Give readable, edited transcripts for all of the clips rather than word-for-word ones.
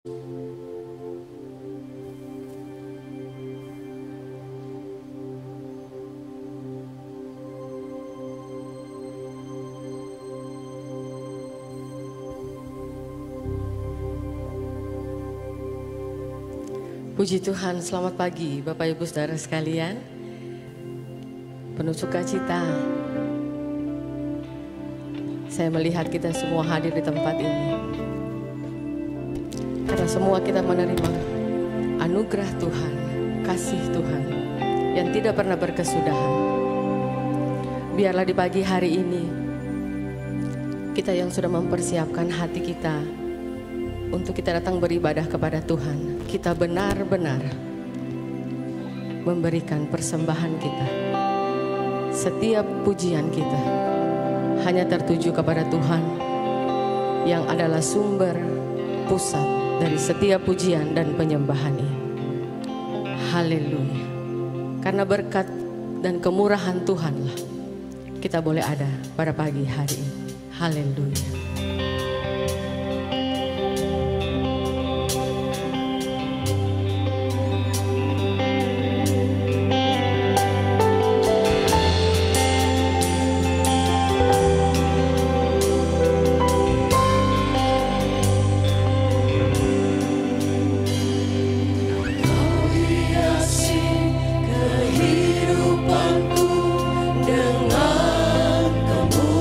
Puji Tuhan, selamat pagi Bapak Ibu Saudara sekalian. Penuh sukacita saya melihat kita semua hadir di tempat ini. Karena semua kita menerima anugerah Tuhan, kasih Tuhan yang tidak pernah berkesudahan. Biarlah di pagi hari ini kita yang sudah mempersiapkan hati kita untuk kita datang beribadah kepada Tuhan, kita benar-benar memberikan persembahan kita. Setiap pujian kita hanya tertuju kepada Tuhan yang adalah sumber pusat dari setiap pujian dan penyembahan ini. Haleluya. Karena berkat dan kemurahan Tuhanlah kita boleh ada pada pagi hari ini. Haleluya. Dengan kemurahan-Mu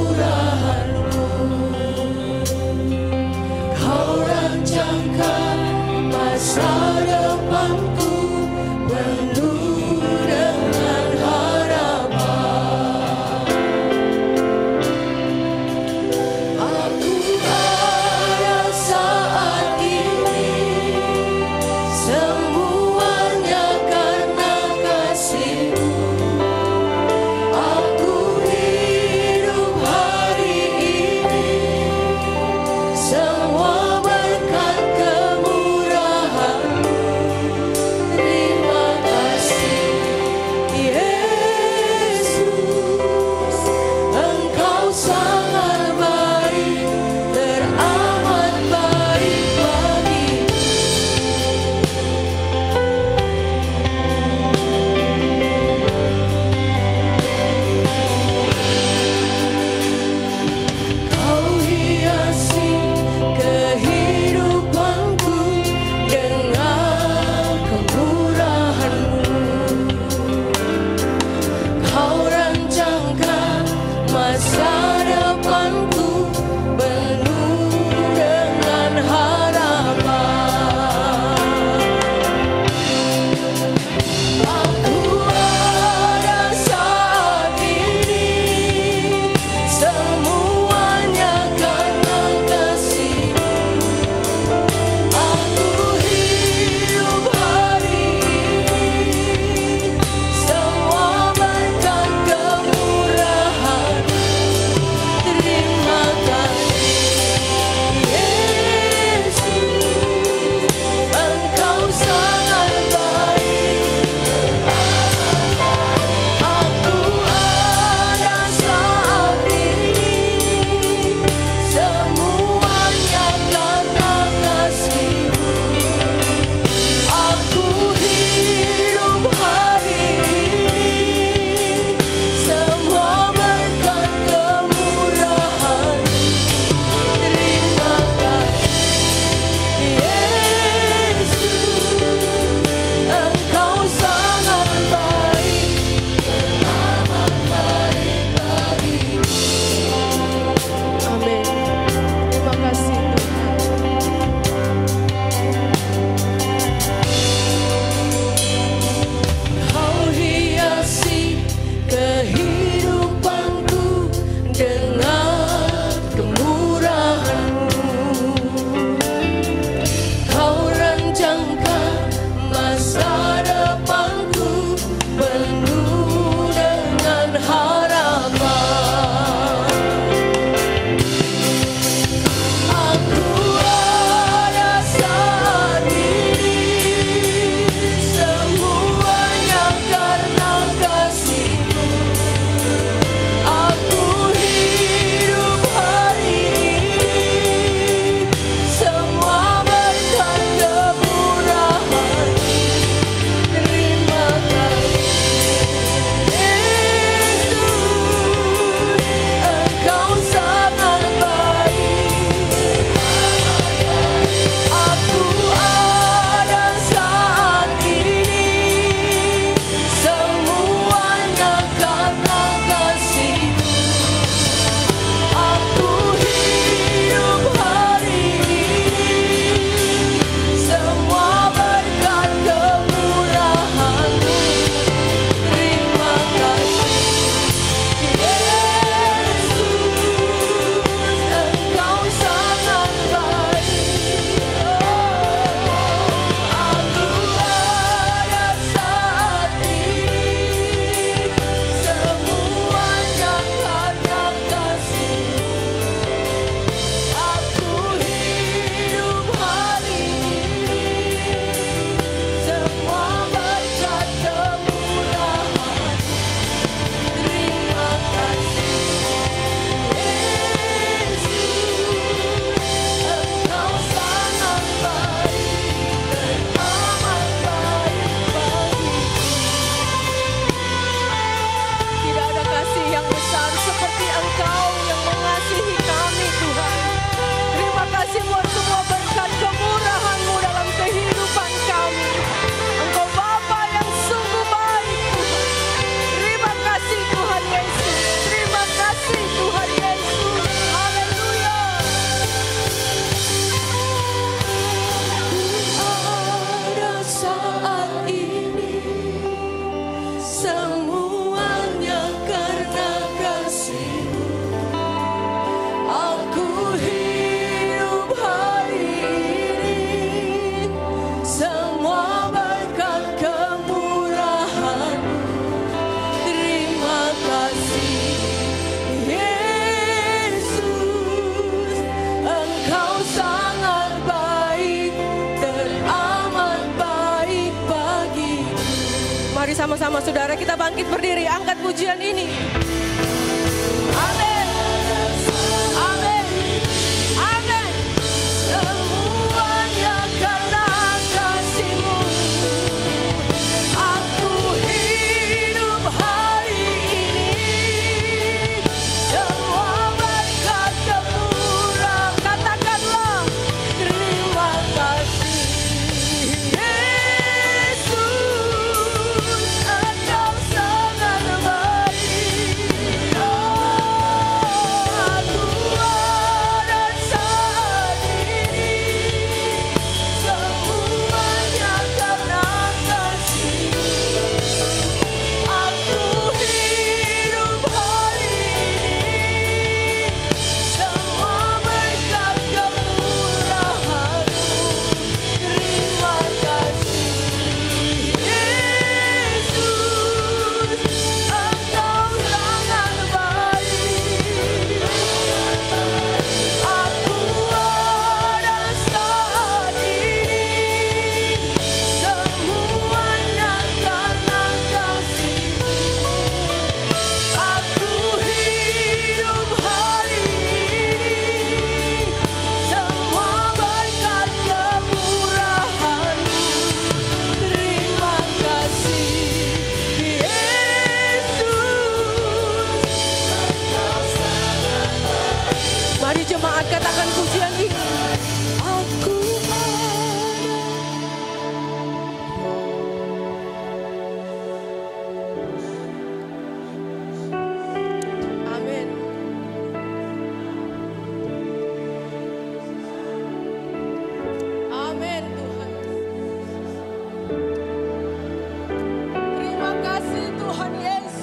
bersama-sama saudara, kita bangkit berdiri, angkat pujian ini. Amin. Amin. Amin. Semuanya karena kasih-Mu. Aku hidup hari ini. Semua berkat kemurahan. Katakanlah terima kasih. Jemaat katakan pujian ini. Aku ada. Amin. Amin Tuhan. Terima kasih Tuhan Yesus.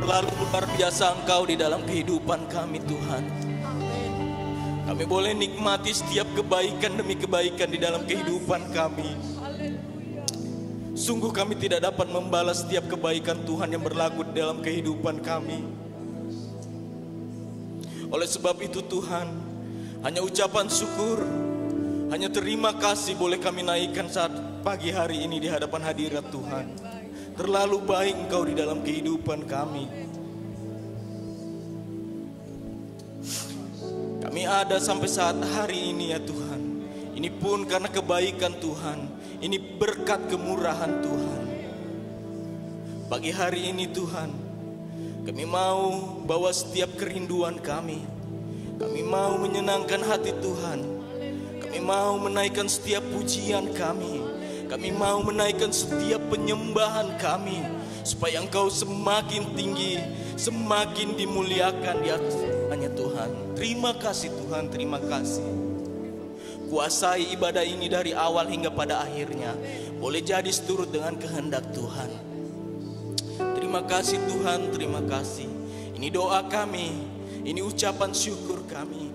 Terlalu luar biasa Engkau di dalam kehidupan kami Tuhan. Kami boleh nikmati setiap kebaikan demi kebaikan di dalam kehidupan kami. Sungguh kami tidak dapat membalas setiap kebaikan Tuhan yang berlaku di dalam kehidupan kami. Oleh sebab itu Tuhan, hanya ucapan syukur, hanya terima kasih boleh kami naikkan saat pagi hari ini di hadapan hadirat Tuhan. Terlalu baik Engkau di dalam kehidupan kami. Kami ada sampai saat hari ini ya Tuhan. Ini pun karena kebaikan Tuhan. Ini berkat kemurahan Tuhan. Pagi hari ini Tuhan, Kami mau bawa setiap kerinduan kami. Kami mau menyenangkan hati Tuhan. Kami mau menaikkan setiap pujian kami. Kami mau menaikkan setiap penyembahan kami, supaya Engkau semakin tinggi, semakin dimuliakan di atas hanya Tuhan. Terima kasih Tuhan, terima kasih. Kuasai ibadah ini dari awal hingga pada akhirnya. Boleh jadi seturut dengan kehendak Tuhan. Terima kasih Tuhan, terima kasih. Ini doa kami, ini ucapan syukur kami.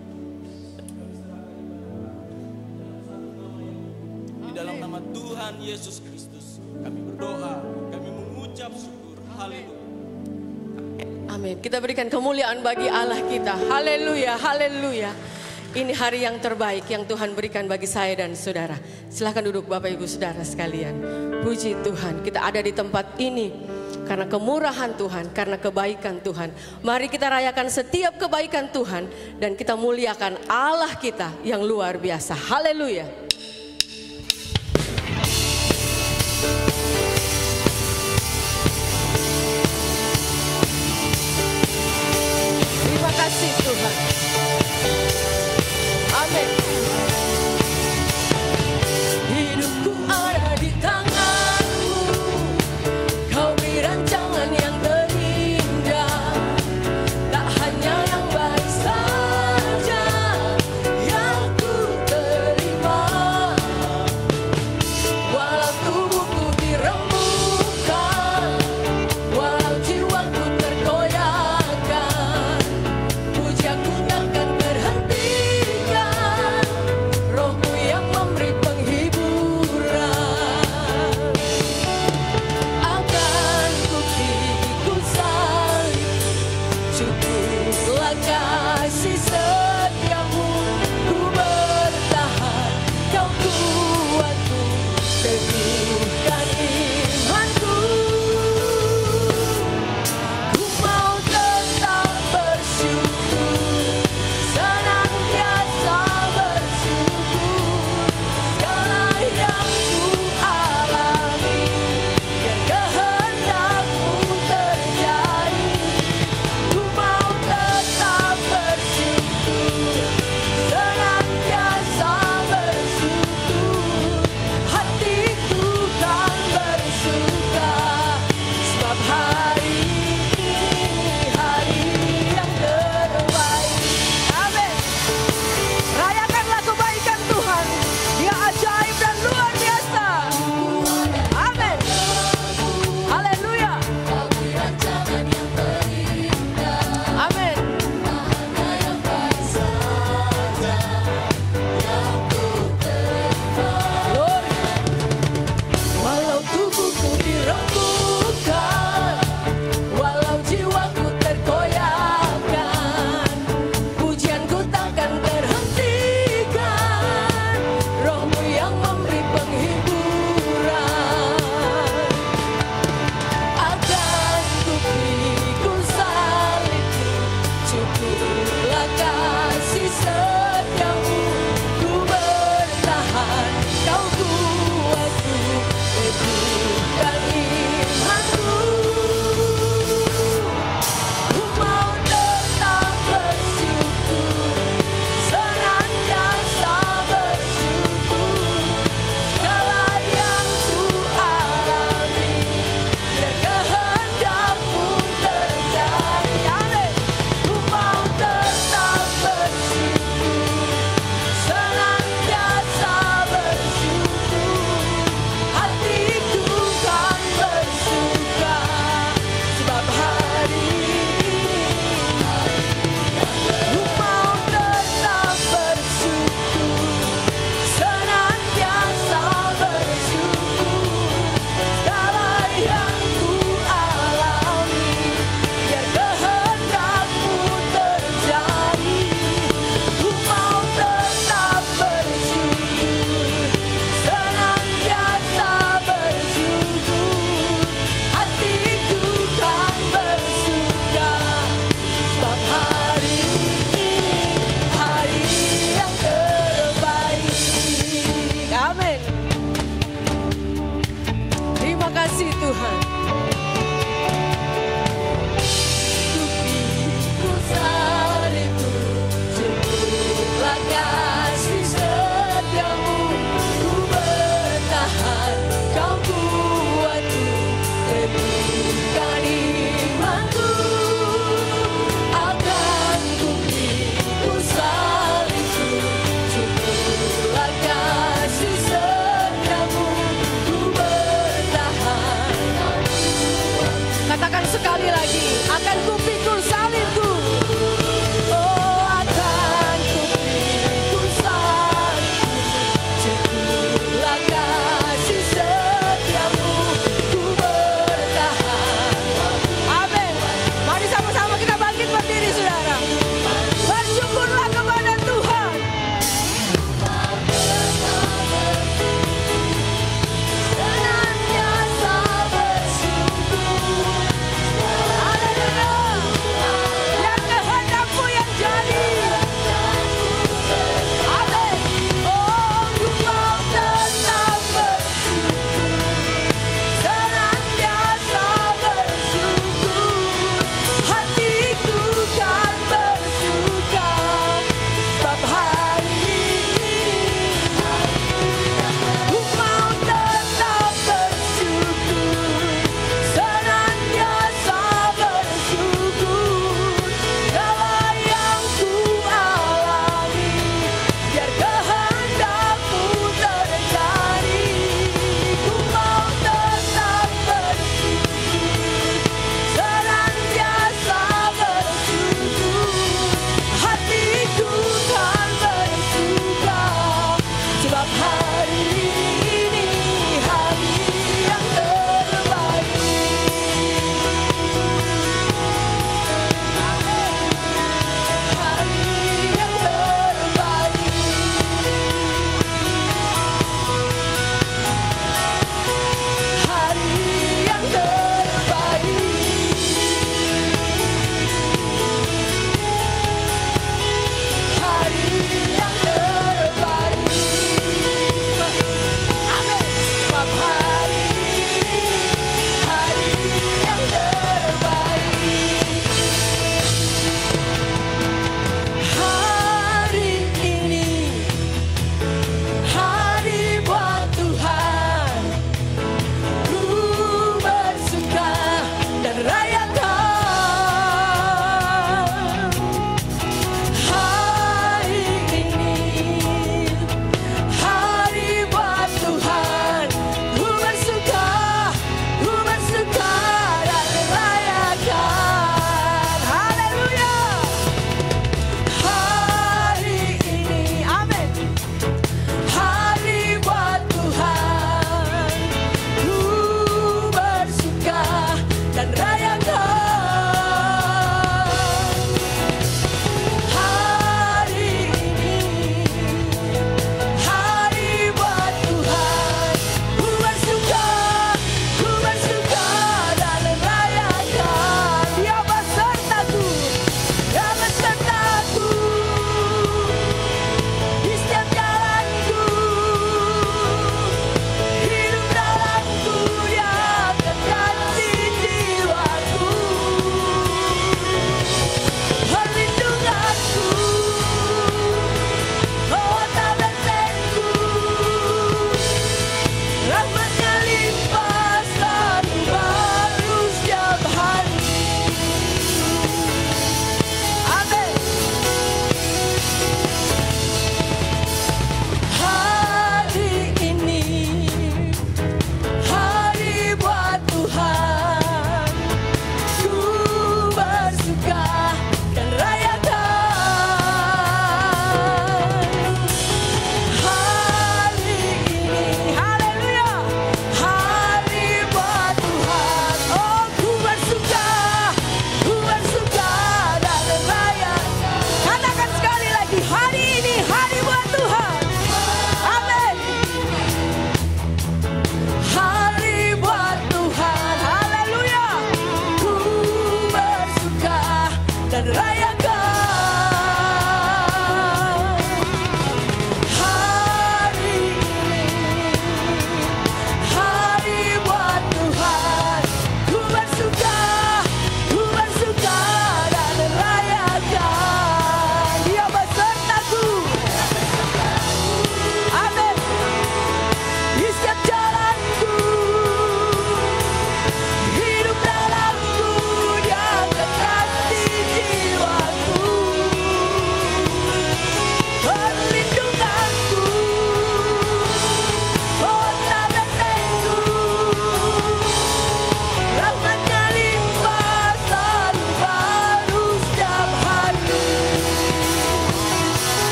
Di dalam nama Tuhan Yesus Kristus kami berdoa, kami mengucap syukur. Haleluya. Amin. Kita berikan kemuliaan bagi Allah kita. Haleluya, haleluya. Ini hari yang terbaik yang Tuhan berikan bagi saya dan saudara. Silahkan duduk Bapak Ibu Saudara sekalian. Puji Tuhan, kita ada di tempat ini karena kemurahan Tuhan, karena kebaikan Tuhan. Mari kita rayakan setiap kebaikan Tuhan dan kita muliakan Allah kita yang luar biasa. Haleluya. Terima kasih Tuhan. Amin. Hidupku ada di tangan-Mu. Kau beri rancangan yang terindah. Tak hanya yang baik saja yang ku terima. Walau tubuhku dirembukan, walau jiwaku tergoyahkan, pujianku takkan berhentikan. Rohmu yang memberi penghiburan. Akan ku gigit salib, cukuplah kasih setiamu. Ku bertahan, Kau kuatku, teguhkan imanku. Ku mau tetap bersyukur, senantiasa bersyukur. Segala yang ku alami, biar kehendak-Mu terjadi. Ku mau tetap bersyukur, senantiasa bersyukur. Hatiku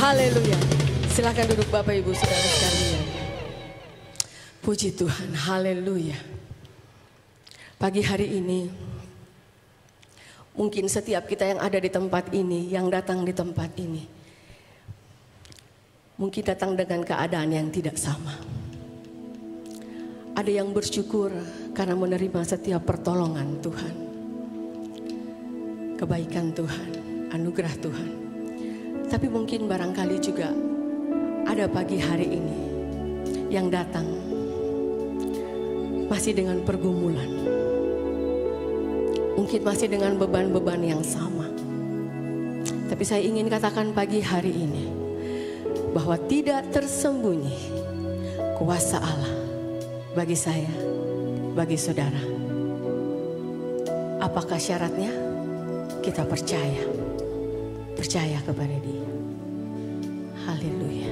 Haleluya. Silakan duduk Bapak Ibu Saudara sekalian. Puji Tuhan, haleluya. Pagi hari ini, mungkin setiap kita yang ada di tempat ini, yang datang di tempat ini, mungkin datang dengan keadaan yang tidak sama. Ada yang bersyukur karena menerima setiap pertolongan Tuhan, kebaikan Tuhan, anugerah Tuhan. Tapi mungkin barangkali juga ada pagi hari ini yang datang masih dengan pergumulan, mungkin masih dengan beban-beban yang sama. Tapi saya ingin katakan pagi hari ini bahwa tidak tersembunyi kuasa Allah bagi saya, bagi saudara. Apakah syaratnya? Kita percaya kepada Dia. Haleluya.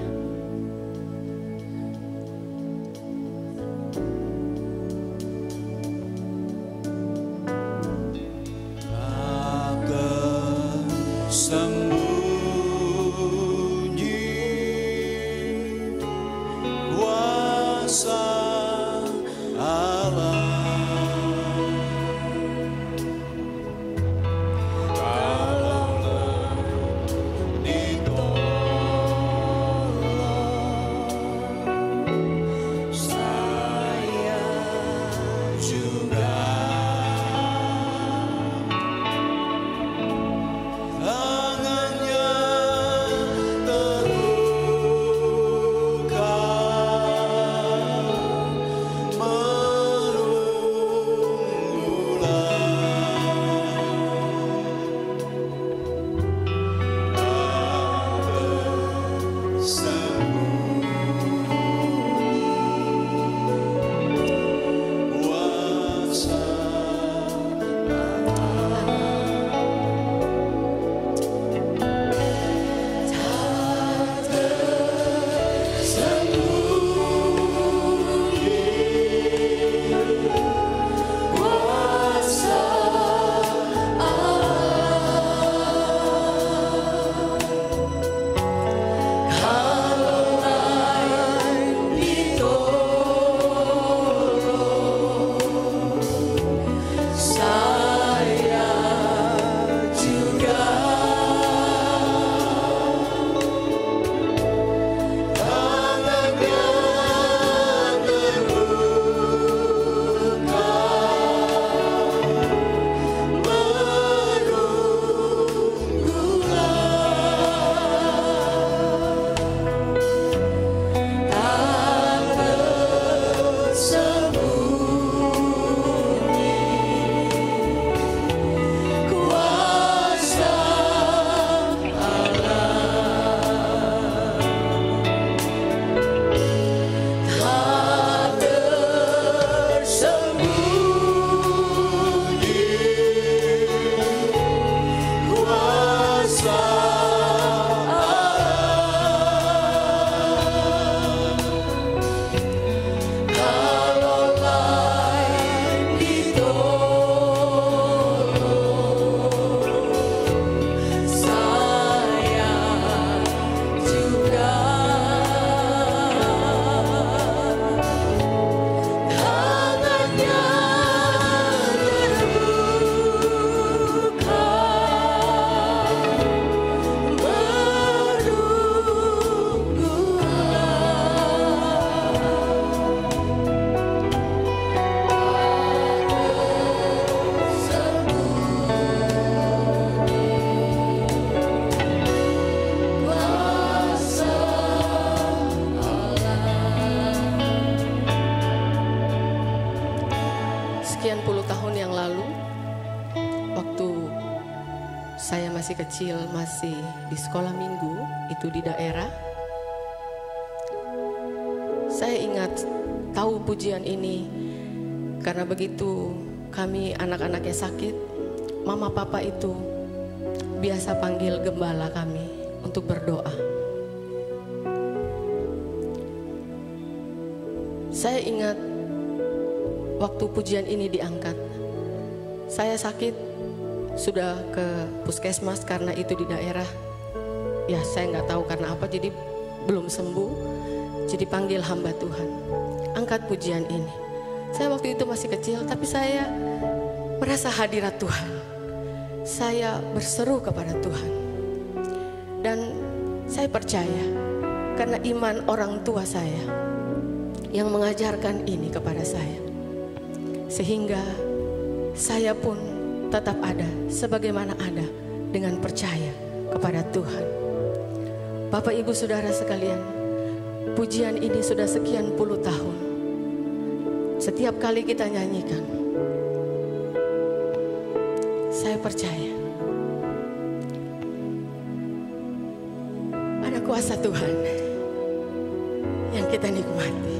Sekian puluh tahun yang lalu, waktu saya masih kecil, masih di sekolah minggu, itu di daerah, saya ingat tahu pujian ini karena begitu kami anak-anaknya sakit, mama papa itu biasa panggil gembala kami untuk berdoa. Saya ingat waktu pujian ini diangkat, saya sakit, sudah ke puskesmas karena itu di daerah. Ya saya nggak tahu karena apa, jadi belum sembuh. Jadi panggil hamba Tuhan, angkat pujian ini. Saya waktu itu masih kecil, tapi saya merasa hadirat Tuhan. Saya berseru kepada Tuhan. Dan saya percaya, karena iman orang tua saya, yang mengajarkan ini kepada saya. Sehingga saya pun tetap ada sebagaimana ada dengan percaya kepada Tuhan. Bapak Ibu Saudara sekalian, pujian ini sudah sekian puluh tahun. Setiap kali kita nyanyikan, saya percaya ada kuasa Tuhan yang kita nikmati.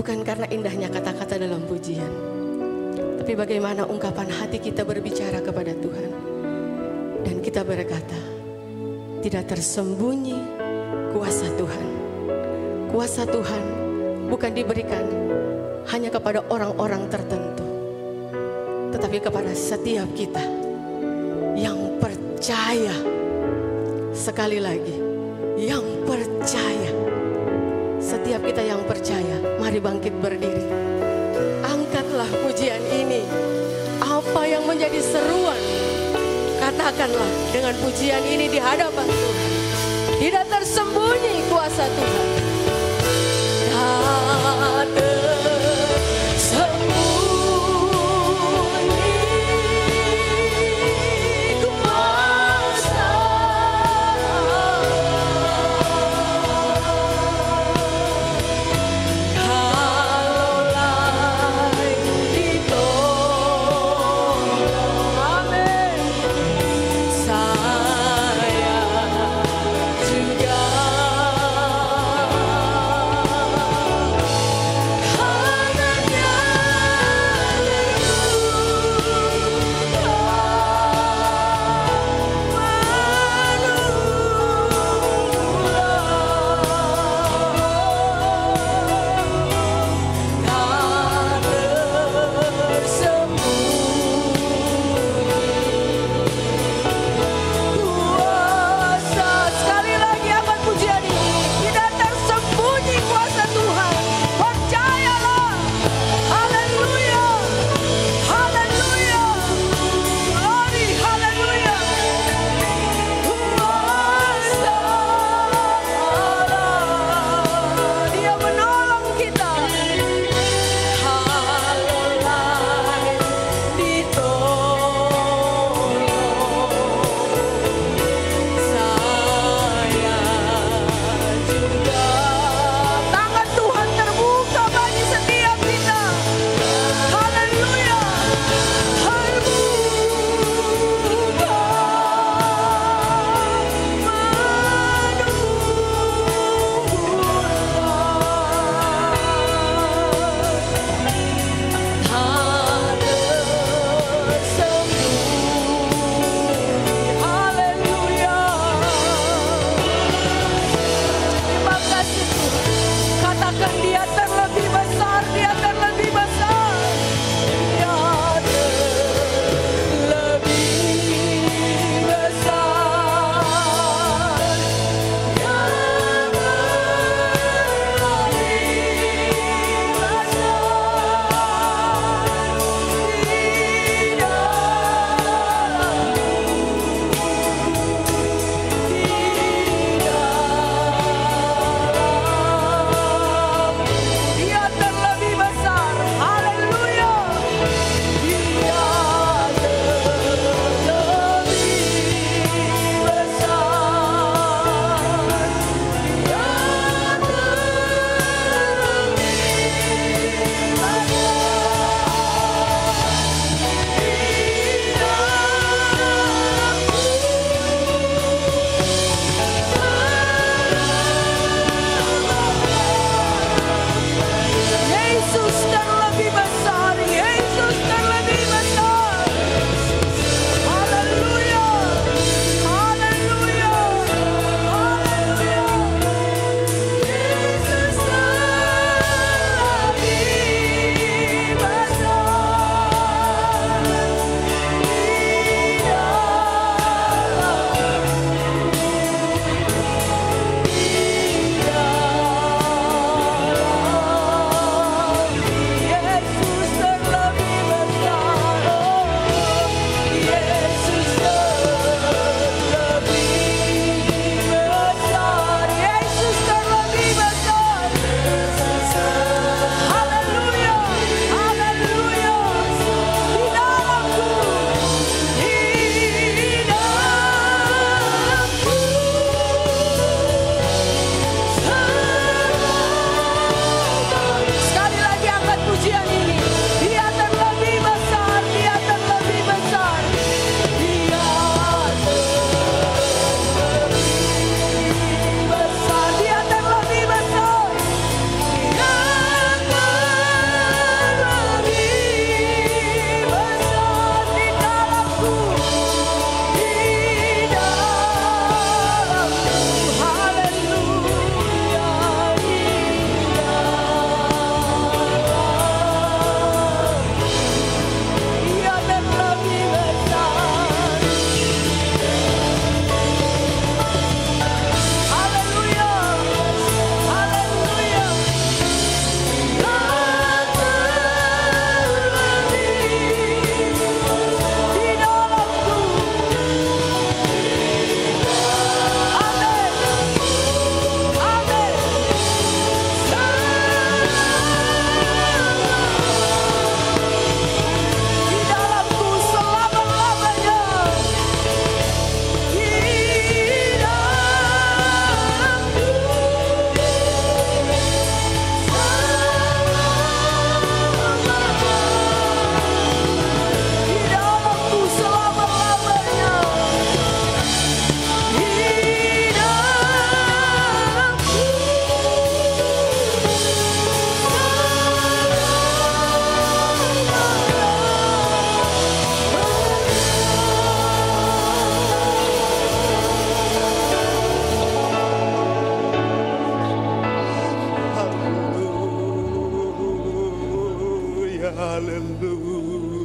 Bukan karena indahnya kata-kata dalam pujian, tapi bagaimana ungkapan hati kita berbicara kepada Tuhan. Dan kita berkata, tidak tersembunyi kuasa Tuhan. Kuasa Tuhan bukan diberikan hanya kepada orang-orang tertentu, tetapi kepada setiap kita yang percaya. Sekali lagi, yang percaya. Setiap kita yang percaya, mari bangkit berdiri. Angkatlah pujian ini. Apa yang menjadi seruan, katakanlah dengan pujian ini di hadapan Tuhan. Tidak tersembunyi kuasa Tuhan. Tak tersembunyi kuasa. Kalaulah ditolong, amin, saya juga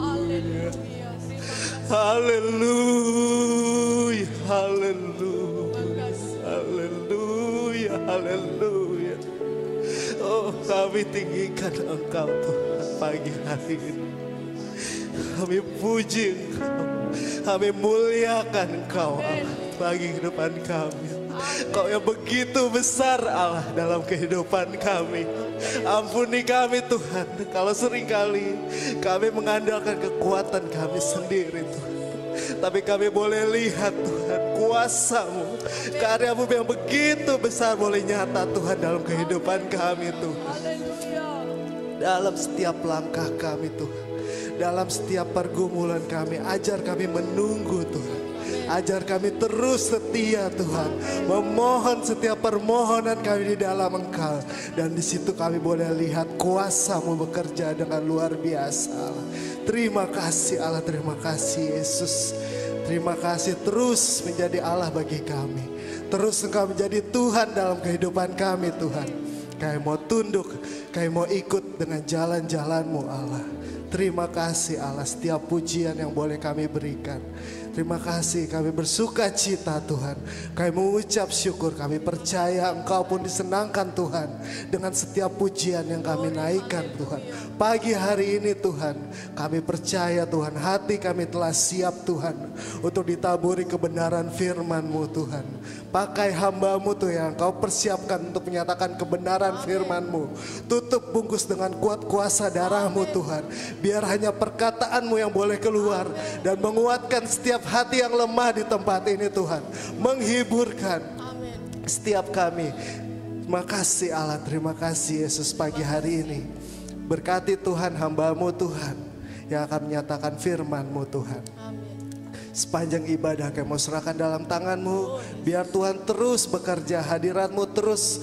Haleluya. Haleluya. Haleluya. Haleluya. Haleluya. Oh, kami tinggikan Engkau Tuhan pagi hari ini. Kami puji Engkau. Kami muliakan Engkau Allah bagi kehidupan kami. Kau yang begitu besar Allah dalam kehidupan kami. Ampuni kami Tuhan, kalau seringkali kami mengandalkan kekuatan kami sendiri Tuhan. Tapi kami boleh lihat Tuhan kuasa-Mu, karya-Mu yang begitu besar boleh nyata Tuhan dalam kehidupan kami Tuhan. Dalam setiap langkah kami Tuhan, dalam setiap pergumulan kami, ajar kami menunggu Tuhan. Ajar kami terus setia Tuhan, memohon setiap permohonan kami di dalam Engkau. Dan di situ kami boleh lihat kuasa-Mu bekerja dengan luar biasa. Terima kasih Allah, terima kasih Yesus. Terima kasih terus menjadi Allah bagi kami. Terus Engkau menjadi Tuhan dalam kehidupan kami Tuhan. Kami mau tunduk, kami mau ikut dengan jalan-jalan-Mu Allah. Terima kasih Allah, setiap pujian yang boleh kami berikan. Terima kasih, kami bersuka cita Tuhan. Kami mengucap syukur, kami percaya Engkau pun disenangkan Tuhan dengan setiap pujian yang kami naikkan Tuhan. Pagi hari ini Tuhan, kami percaya Tuhan, hati kami telah siap Tuhan untuk ditaburi kebenaran firman-Mu Tuhan. Pakai hamba-Mu Tuhan yang Engkau persiapkan untuk menyatakan kebenaran firman-Mu. Tutup bungkus dengan kuat kuasa darah-Mu Tuhan. Biar hanya perkataan-Mu yang boleh keluar dan menguatkan setiap hati yang lemah di tempat ini Tuhan. Menghiburkan setiap kami. Terima kasih Allah, terima kasih Yesus pagi hari ini. Berkati Tuhan hamba-Mu Tuhan yang akan menyatakan firman-Mu Tuhan. Sepanjang ibadah kami mau serahkan dalam tangan-Mu. Biar Tuhan terus bekerja, hadirat-Mu terus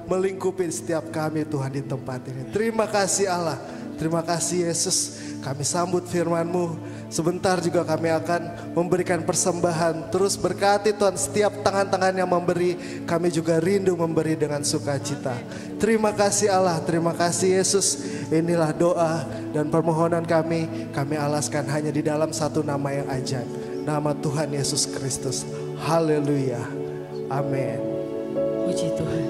melingkupi setiap kami Tuhan di tempat ini. Terima kasih Allah, terima kasih Yesus. Kami sambut firman-Mu. Sebentar juga kami akan memberikan persembahan. Terus berkati Tuhan setiap tangan-tangan yang memberi. Kami juga rindu memberi dengan sukacita. Terima kasih Allah, terima kasih Yesus. Inilah doa dan permohonan kami. Kami alaskan hanya di dalam satu nama yang ajaib. Nama Tuhan Yesus Kristus. Haleluya. Amin. Puji Tuhan,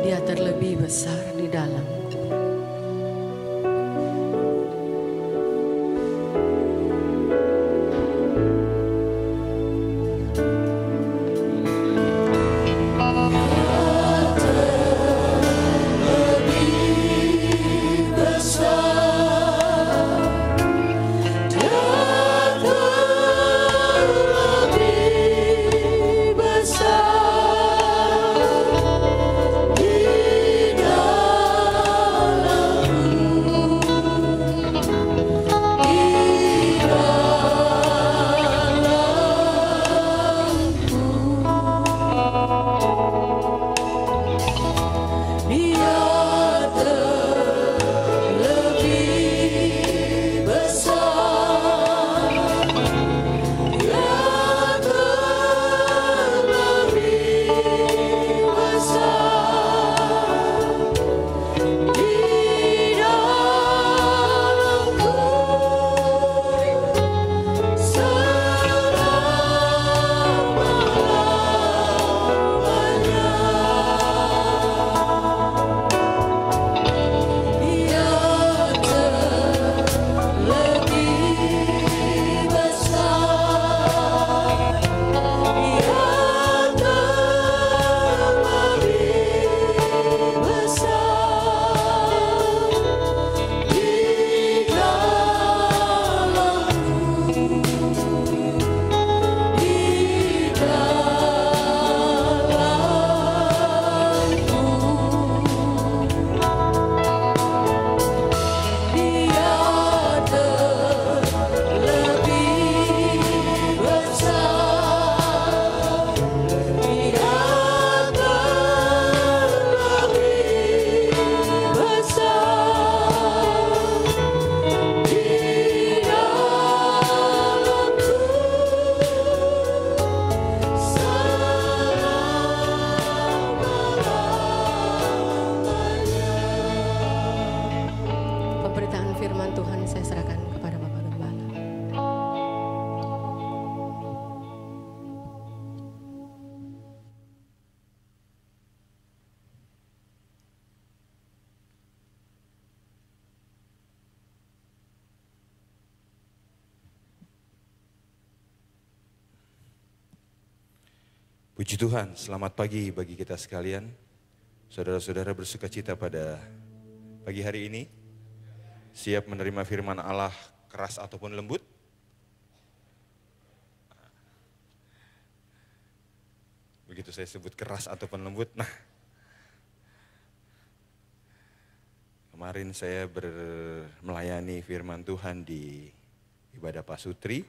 Dia terlebih besar di dalam. saya serahkan kepada Bapak Gembala. Puji Tuhan, selamat pagi bagi kita sekalian. Saudara-saudara bersuka cita pada pagi hari ini. Siap menerima firman Allah keras ataupun lembut? Begitu saya sebut keras ataupun lembut. Nah, kemarin saya melayani firman Tuhan di ibadah Pasutri.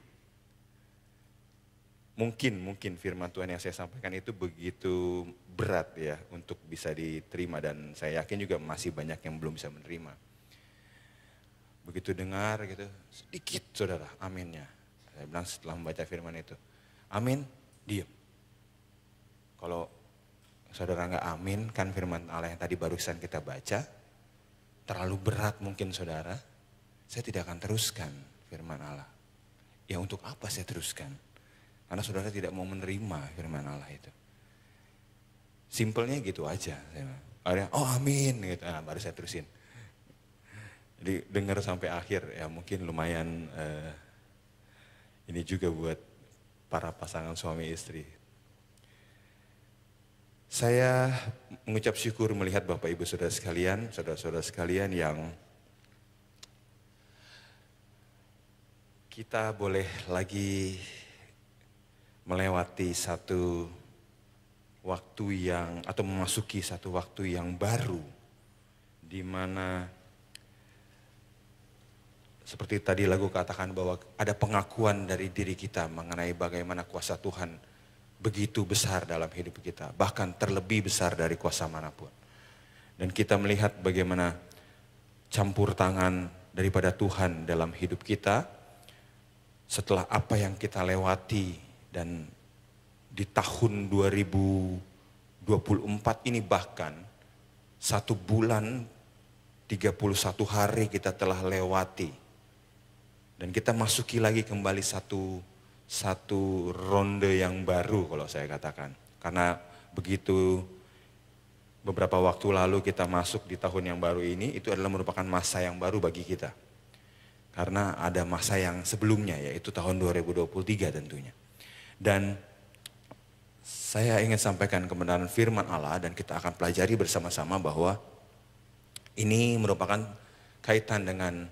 Mungkin firman Tuhan yang saya sampaikan itu begitu berat ya untuk bisa diterima, dan saya yakin juga masih banyak yang belum bisa menerima. Begitu dengar gitu, sedikit saudara aminnya. Saya bilang setelah membaca firman itu, amin, diam. Kalau saudara nggak amin, kan firman Allah yang tadi barusan kita baca, terlalu berat mungkin saudara, saya tidak akan teruskan firman Allah. Ya untuk apa saya teruskan? Karena saudara tidak mau menerima firman Allah itu. Simpelnya gitu aja. Oh amin gitu, nah, baru saya terusin. Jadi dengar sampai akhir ya, mungkin lumayan ini juga buat para pasangan suami istri. Saya mengucap syukur melihat Bapak Ibu saudara-saudara sekalian yang kita boleh lagi melewati satu waktu yang, atau memasuki satu waktu yang baru, di mana seperti tadi lagu katakan bahwa ada pengakuan dari diri kita mengenai bagaimana kuasa Tuhan begitu besar dalam hidup kita, bahkan terlebih besar dari kuasa manapun. Dan kita melihat bagaimana campur tangan daripada Tuhan dalam hidup kita setelah apa yang kita lewati. Dan di tahun 2024 ini bahkan 1 bulan 31 hari kita telah lewati. Dan kita masuki lagi kembali satu ronde yang baru kalau saya katakan. Karena begitu beberapa waktu lalu kita masuk di tahun yang baru ini, itu adalah merupakan masa yang baru bagi kita. Karena ada masa yang sebelumnya, yaitu tahun 2023 tentunya. Dan saya ingin sampaikan kebenaran firman Allah, dan kita akan pelajari bersama-sama bahwa ini merupakan kaitan dengan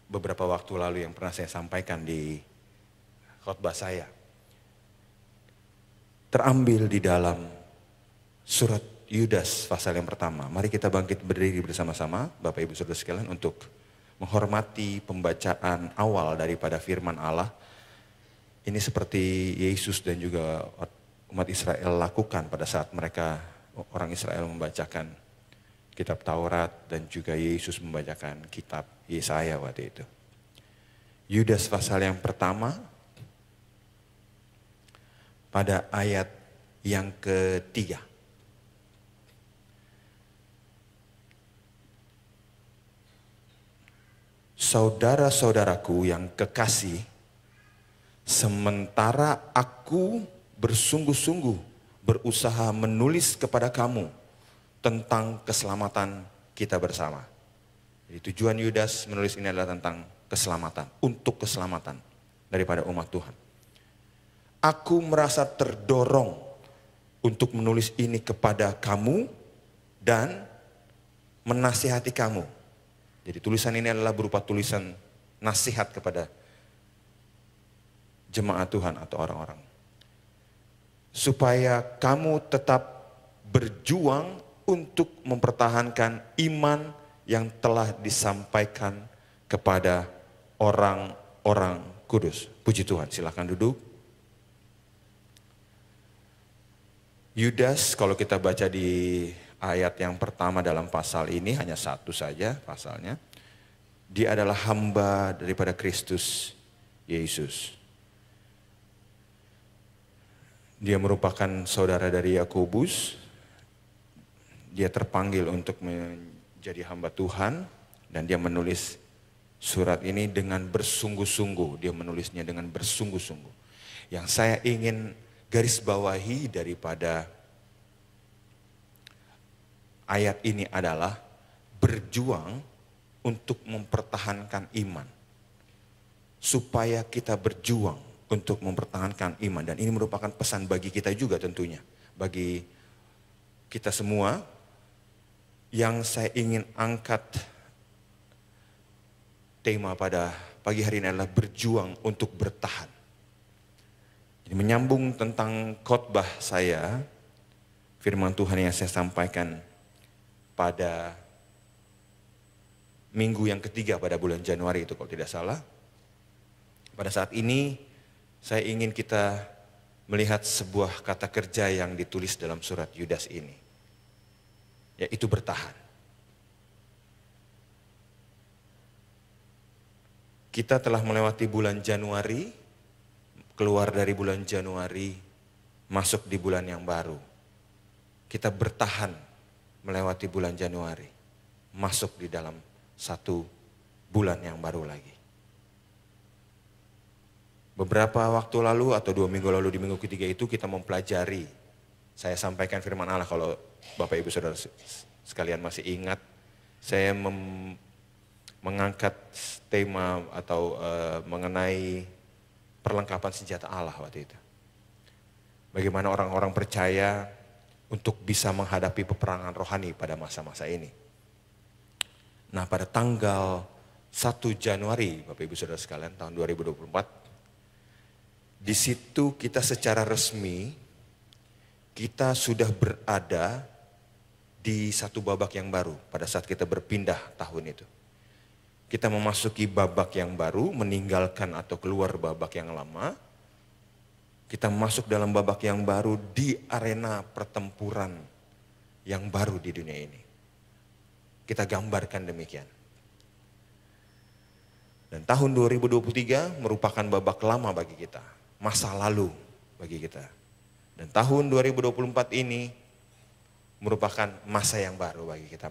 beberapa waktu lalu yang pernah saya sampaikan di khotbah saya. Terambil di dalam surat Yudas pasal yang pertama. Mari kita bangkit berdiri bersama-sama Bapak Ibu Saudara sekalian untuk menghormati pembacaan awal daripada firman Allah. Ini seperti Yesus dan juga umat Israel lakukan pada saat mereka, orang Israel membacakan kitab Taurat dan juga Yesus membacakan kitab Yesaya waktu itu. Yudas pasal yang pertama pada ayat yang ketiga. Saudara-saudaraku yang kekasih, sementara aku bersungguh-sungguh berusaha menulis kepada kamu tentang keselamatan kita bersama. Jadi tujuan Yudas menulis ini adalah tentang keselamatan, untuk keselamatan daripada umat Tuhan. Aku merasa terdorong untuk menulis ini kepada kamu dan menasihati kamu. Jadi tulisan ini adalah berupa tulisan nasihat kepada jemaat Tuhan atau orang-orang. Supaya kamu tetap berjuang untuk mempertahankan iman yang telah disampaikan kepada orang-orang kudus. Puji Tuhan, silakan duduk. Yudas, kalau kita baca di ayat yang pertama dalam pasal ini, hanya satu saja pasalnya. Dia adalah hamba daripada Kristus Yesus. Dia merupakan saudara dari Yakobus. Dia terpanggil untuk menjadi hamba Tuhan dan dia menulis surat ini dengan bersungguh-sungguh. Dia menulisnya dengan bersungguh-sungguh. Yang saya ingin garis bawahi daripada ayat ini adalah berjuang untuk mempertahankan iman. Supaya kita berjuang untuk mempertahankan iman. Dan ini merupakan pesan bagi kita juga tentunya. Bagi kita semua, yang saya ingin angkat tema pada pagi hari ini adalah berjuang untuk bertahan. Jadi menyambung tentang khotbah saya, firman Tuhan yang saya sampaikan pada minggu yang ketiga pada bulan Januari itu kalau tidak salah. Pada saat ini saya ingin kita melihat sebuah kata kerja yang ditulis dalam surat Yudas ini, yaitu bertahan. Kita telah melewati bulan Januari, keluar dari bulan Januari, masuk di bulan yang baru. Kita bertahan melewati bulan Januari, masuk di dalam satu bulan yang baru lagi. Beberapa waktu lalu atau 2 minggu lalu di minggu ketiga itu kita mempelajari. Saya sampaikan firman Allah, kalau Bapak Ibu Saudara sekalian masih ingat. Saya mengangkat tema atau mengenai perlengkapan senjata Allah waktu itu. Bagaimana orang-orang percaya untuk bisa menghadapi peperangan rohani pada masa-masa ini. Nah, pada tanggal 1 Januari Bapak Ibu Saudara sekalian tahun 2024, di situ kita secara resmi, kita sudah berada di satu babak yang baru pada saat kita berpindah tahun itu. Kita memasuki babak yang baru, meninggalkan atau keluar babak yang lama. Kita masuk dalam babak yang baru di arena pertempuran yang baru di dunia ini. Kita gambarkan demikian. Dan tahun 2023 merupakan babak lama bagi kita. Masa lalu bagi kita. Dan tahun 2024 ini merupakan masa yang baru bagi kita.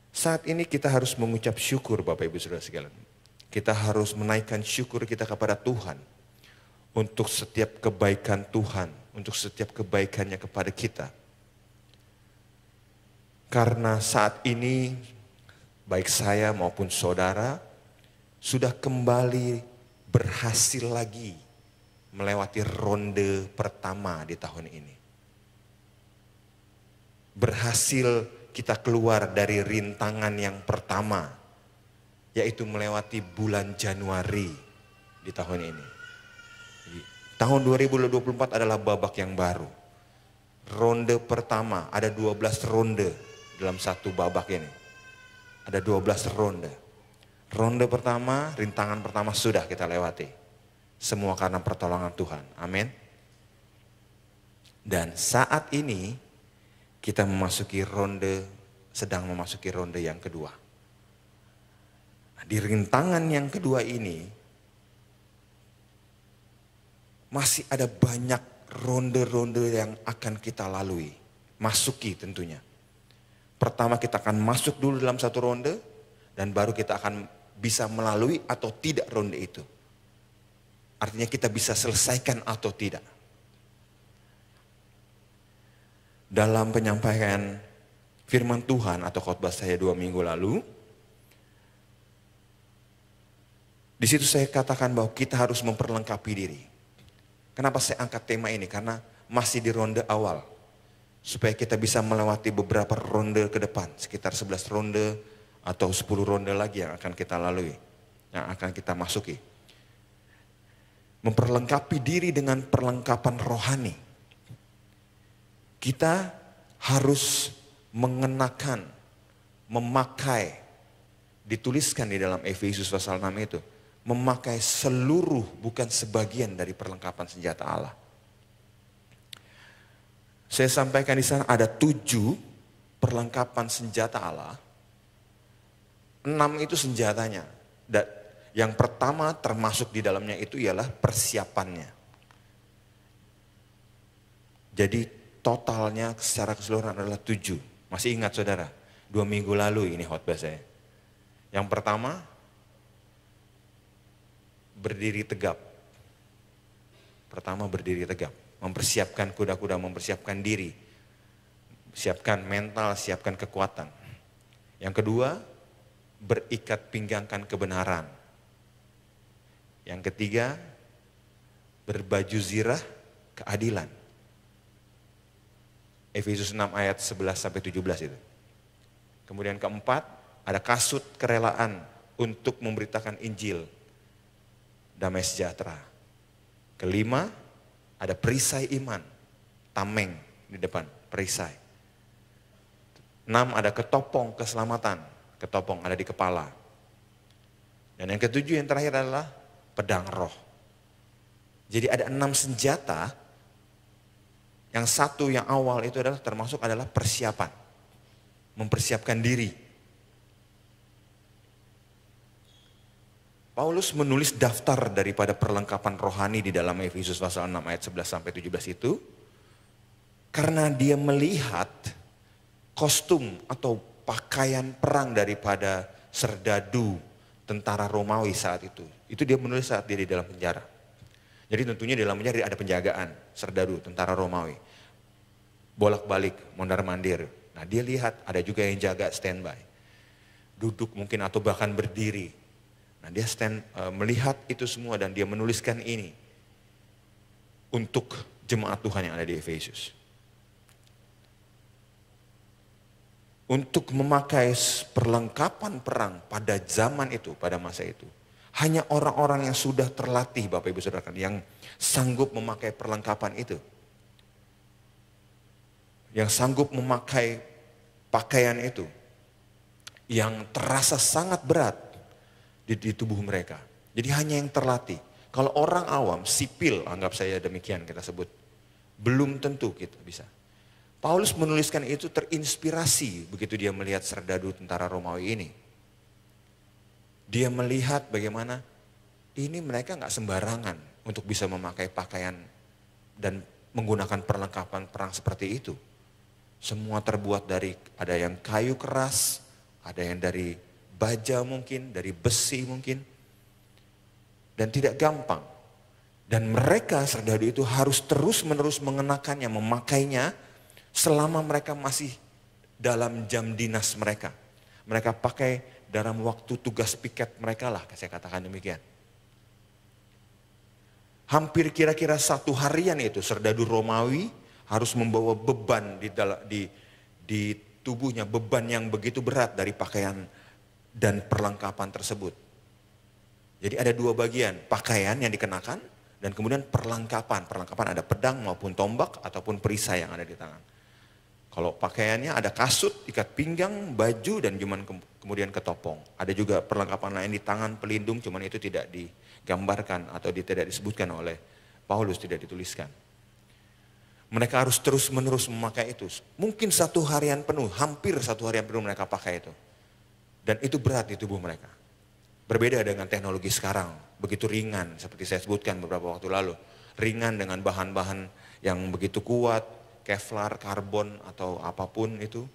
Saat ini kita harus mengucap syukur Bapak Ibu Saudara sekalian. Kita harus menaikkan syukur kita kepada Tuhan. Untuk setiap kebaikan Tuhan. Untuk setiap kebaikannya kepada kita. Karena saat ini baik saya maupun saudara sudah kembali berhasil lagi melewati ronde pertama di tahun ini. Berhasil kita keluar dari rintangan yang pertama, yaitu melewati bulan Januari di tahun ini. Jadi, tahun 2024 adalah babak yang baru. Ronde pertama, ada 12 ronde dalam satu babak ini. Ada 12 ronde. Ronde pertama, rintangan pertama sudah kita lewati. Semua karena pertolongan Tuhan. Amin. Dan saat ini kita sedang memasuki ronde yang kedua. Nah, di rintangan yang kedua ini masih ada banyak ronde-ronde yang akan kita lalui. Masuki tentunya. Pertama kita akan masuk dulu dalam satu ronde dan baru kita akan bisa melalui atau tidak ronde itu. Artinya kita bisa selesaikan atau tidak. Dalam penyampaian firman Tuhan atau khotbah saya 2 minggu lalu, di situ saya katakan bahwa kita harus memperlengkapi diri. Kenapa saya angkat tema ini? Karena masih di ronde awal. Supaya kita bisa melewati beberapa ronde ke depan, sekitar 11 ronde atau 10 ronde lagi yang akan kita lalui, yang akan kita masuki. Memperlengkapi diri dengan perlengkapan rohani. Kita harus mengenakan, memakai, dituliskan di dalam Efesus pasal 6 itu, memakai seluruh bukan sebagian dari perlengkapan senjata Allah. Saya sampaikan di sana ada 7 perlengkapan senjata Allah. 6 itu senjatanya. Dan yang pertama termasuk di dalamnya itu ialah persiapannya. Jadi totalnya secara keseluruhan adalah 7. Masih ingat saudara? 2 minggu lalu ini khotbah saya. Yang pertama, berdiri tegap. Pertama, berdiri tegap. Mempersiapkan kuda-kuda, mempersiapkan diri. Siapkan mental, siapkan kekuatan. Yang kedua, berikat pinggangkan kebenaran. Yang ketiga, berbaju zirah keadilan. Efesus 6 ayat 11-17 itu. Kemudian keempat, ada kasut kerelaan untuk memberitakan Injil, damai sejahtera. Kelima, ada perisai iman, tameng di depan, perisai. 6, ada ketopong keselamatan, ketopong ada di kepala. Dan yang ketujuh, yang terakhir adalah pedang roh. Jadi ada 6 senjata. Yang satu yang awal itu adalah termasuk adalah persiapan. Mempersiapkan diri. Paulus menulis daftar daripada perlengkapan rohani di dalam Efesus pasal 6 ayat 11-17 itu. Karena dia melihat kostum atau pakaian perang daripada serdadu tentara Romawi saat itu. Itu dia menulis saat dia di dalam penjara. Jadi tentunya di dalam penjara ada penjagaan serdadu tentara Romawi. Bolak-balik, mondar-mandir. Nah dia lihat ada juga yang jaga standby. Duduk mungkin atau bahkan berdiri. Nah dia melihat itu semua dan dia menuliskan ini. Untuk jemaat Tuhan yang ada di Efesus. Untuk memakai perlengkapan perang pada zaman itu, pada masa itu. Hanya orang-orang yang sudah terlatih Bapak Ibu Saudara yang sanggup memakai perlengkapan itu. Yang sanggup memakai pakaian itu. Yang terasa sangat berat di tubuh mereka. Jadi hanya yang terlatih. Kalau orang awam, sipil, anggap saya demikian kita sebut. Belum tentu kita bisa. Paulus menuliskan itu terinspirasi begitu dia melihat serdadu tentara Romawi ini. Dia melihat bagaimana ini mereka nggak sembarangan untuk bisa memakai pakaian dan menggunakan perlengkapan perang seperti itu. Semua terbuat dari, ada yang kayu keras, ada yang dari baja mungkin, dari besi mungkin. Dan tidak gampang. Dan mereka serdadu itu harus terus-menerus mengenakannya, memakainya selama mereka masih dalam jam dinas mereka. Mereka pakai dalam waktu tugas piket mereka lah, saya katakan demikian. Hampir kira-kira 1 harian itu serdadu Romawi harus membawa beban di tubuhnya, beban yang begitu berat dari pakaian dan perlengkapan tersebut. Jadi ada 2 bagian, pakaian yang dikenakan dan kemudian perlengkapan. Perlengkapan ada pedang maupun tombak ataupun perisai yang ada di tangan. Kalau pakaiannya ada kasut, ikat pinggang, baju, dan kemudian ketopong. Ada juga perlengkapan lain di tangan, pelindung, cuman itu tidak digambarkan atau tidak disebutkan oleh Paulus, tidak dituliskan. Mereka harus terus-menerus memakai itu. Mungkin 1 harian penuh, hampir 1 harian penuh mereka pakai itu. Dan itu berat di tubuh mereka. Berbeda dengan teknologi sekarang, begitu ringan, seperti saya sebutkan beberapa waktu lalu. Ringan dengan bahan-bahan yang begitu kuat, Kevlar, karbon atau apapun itu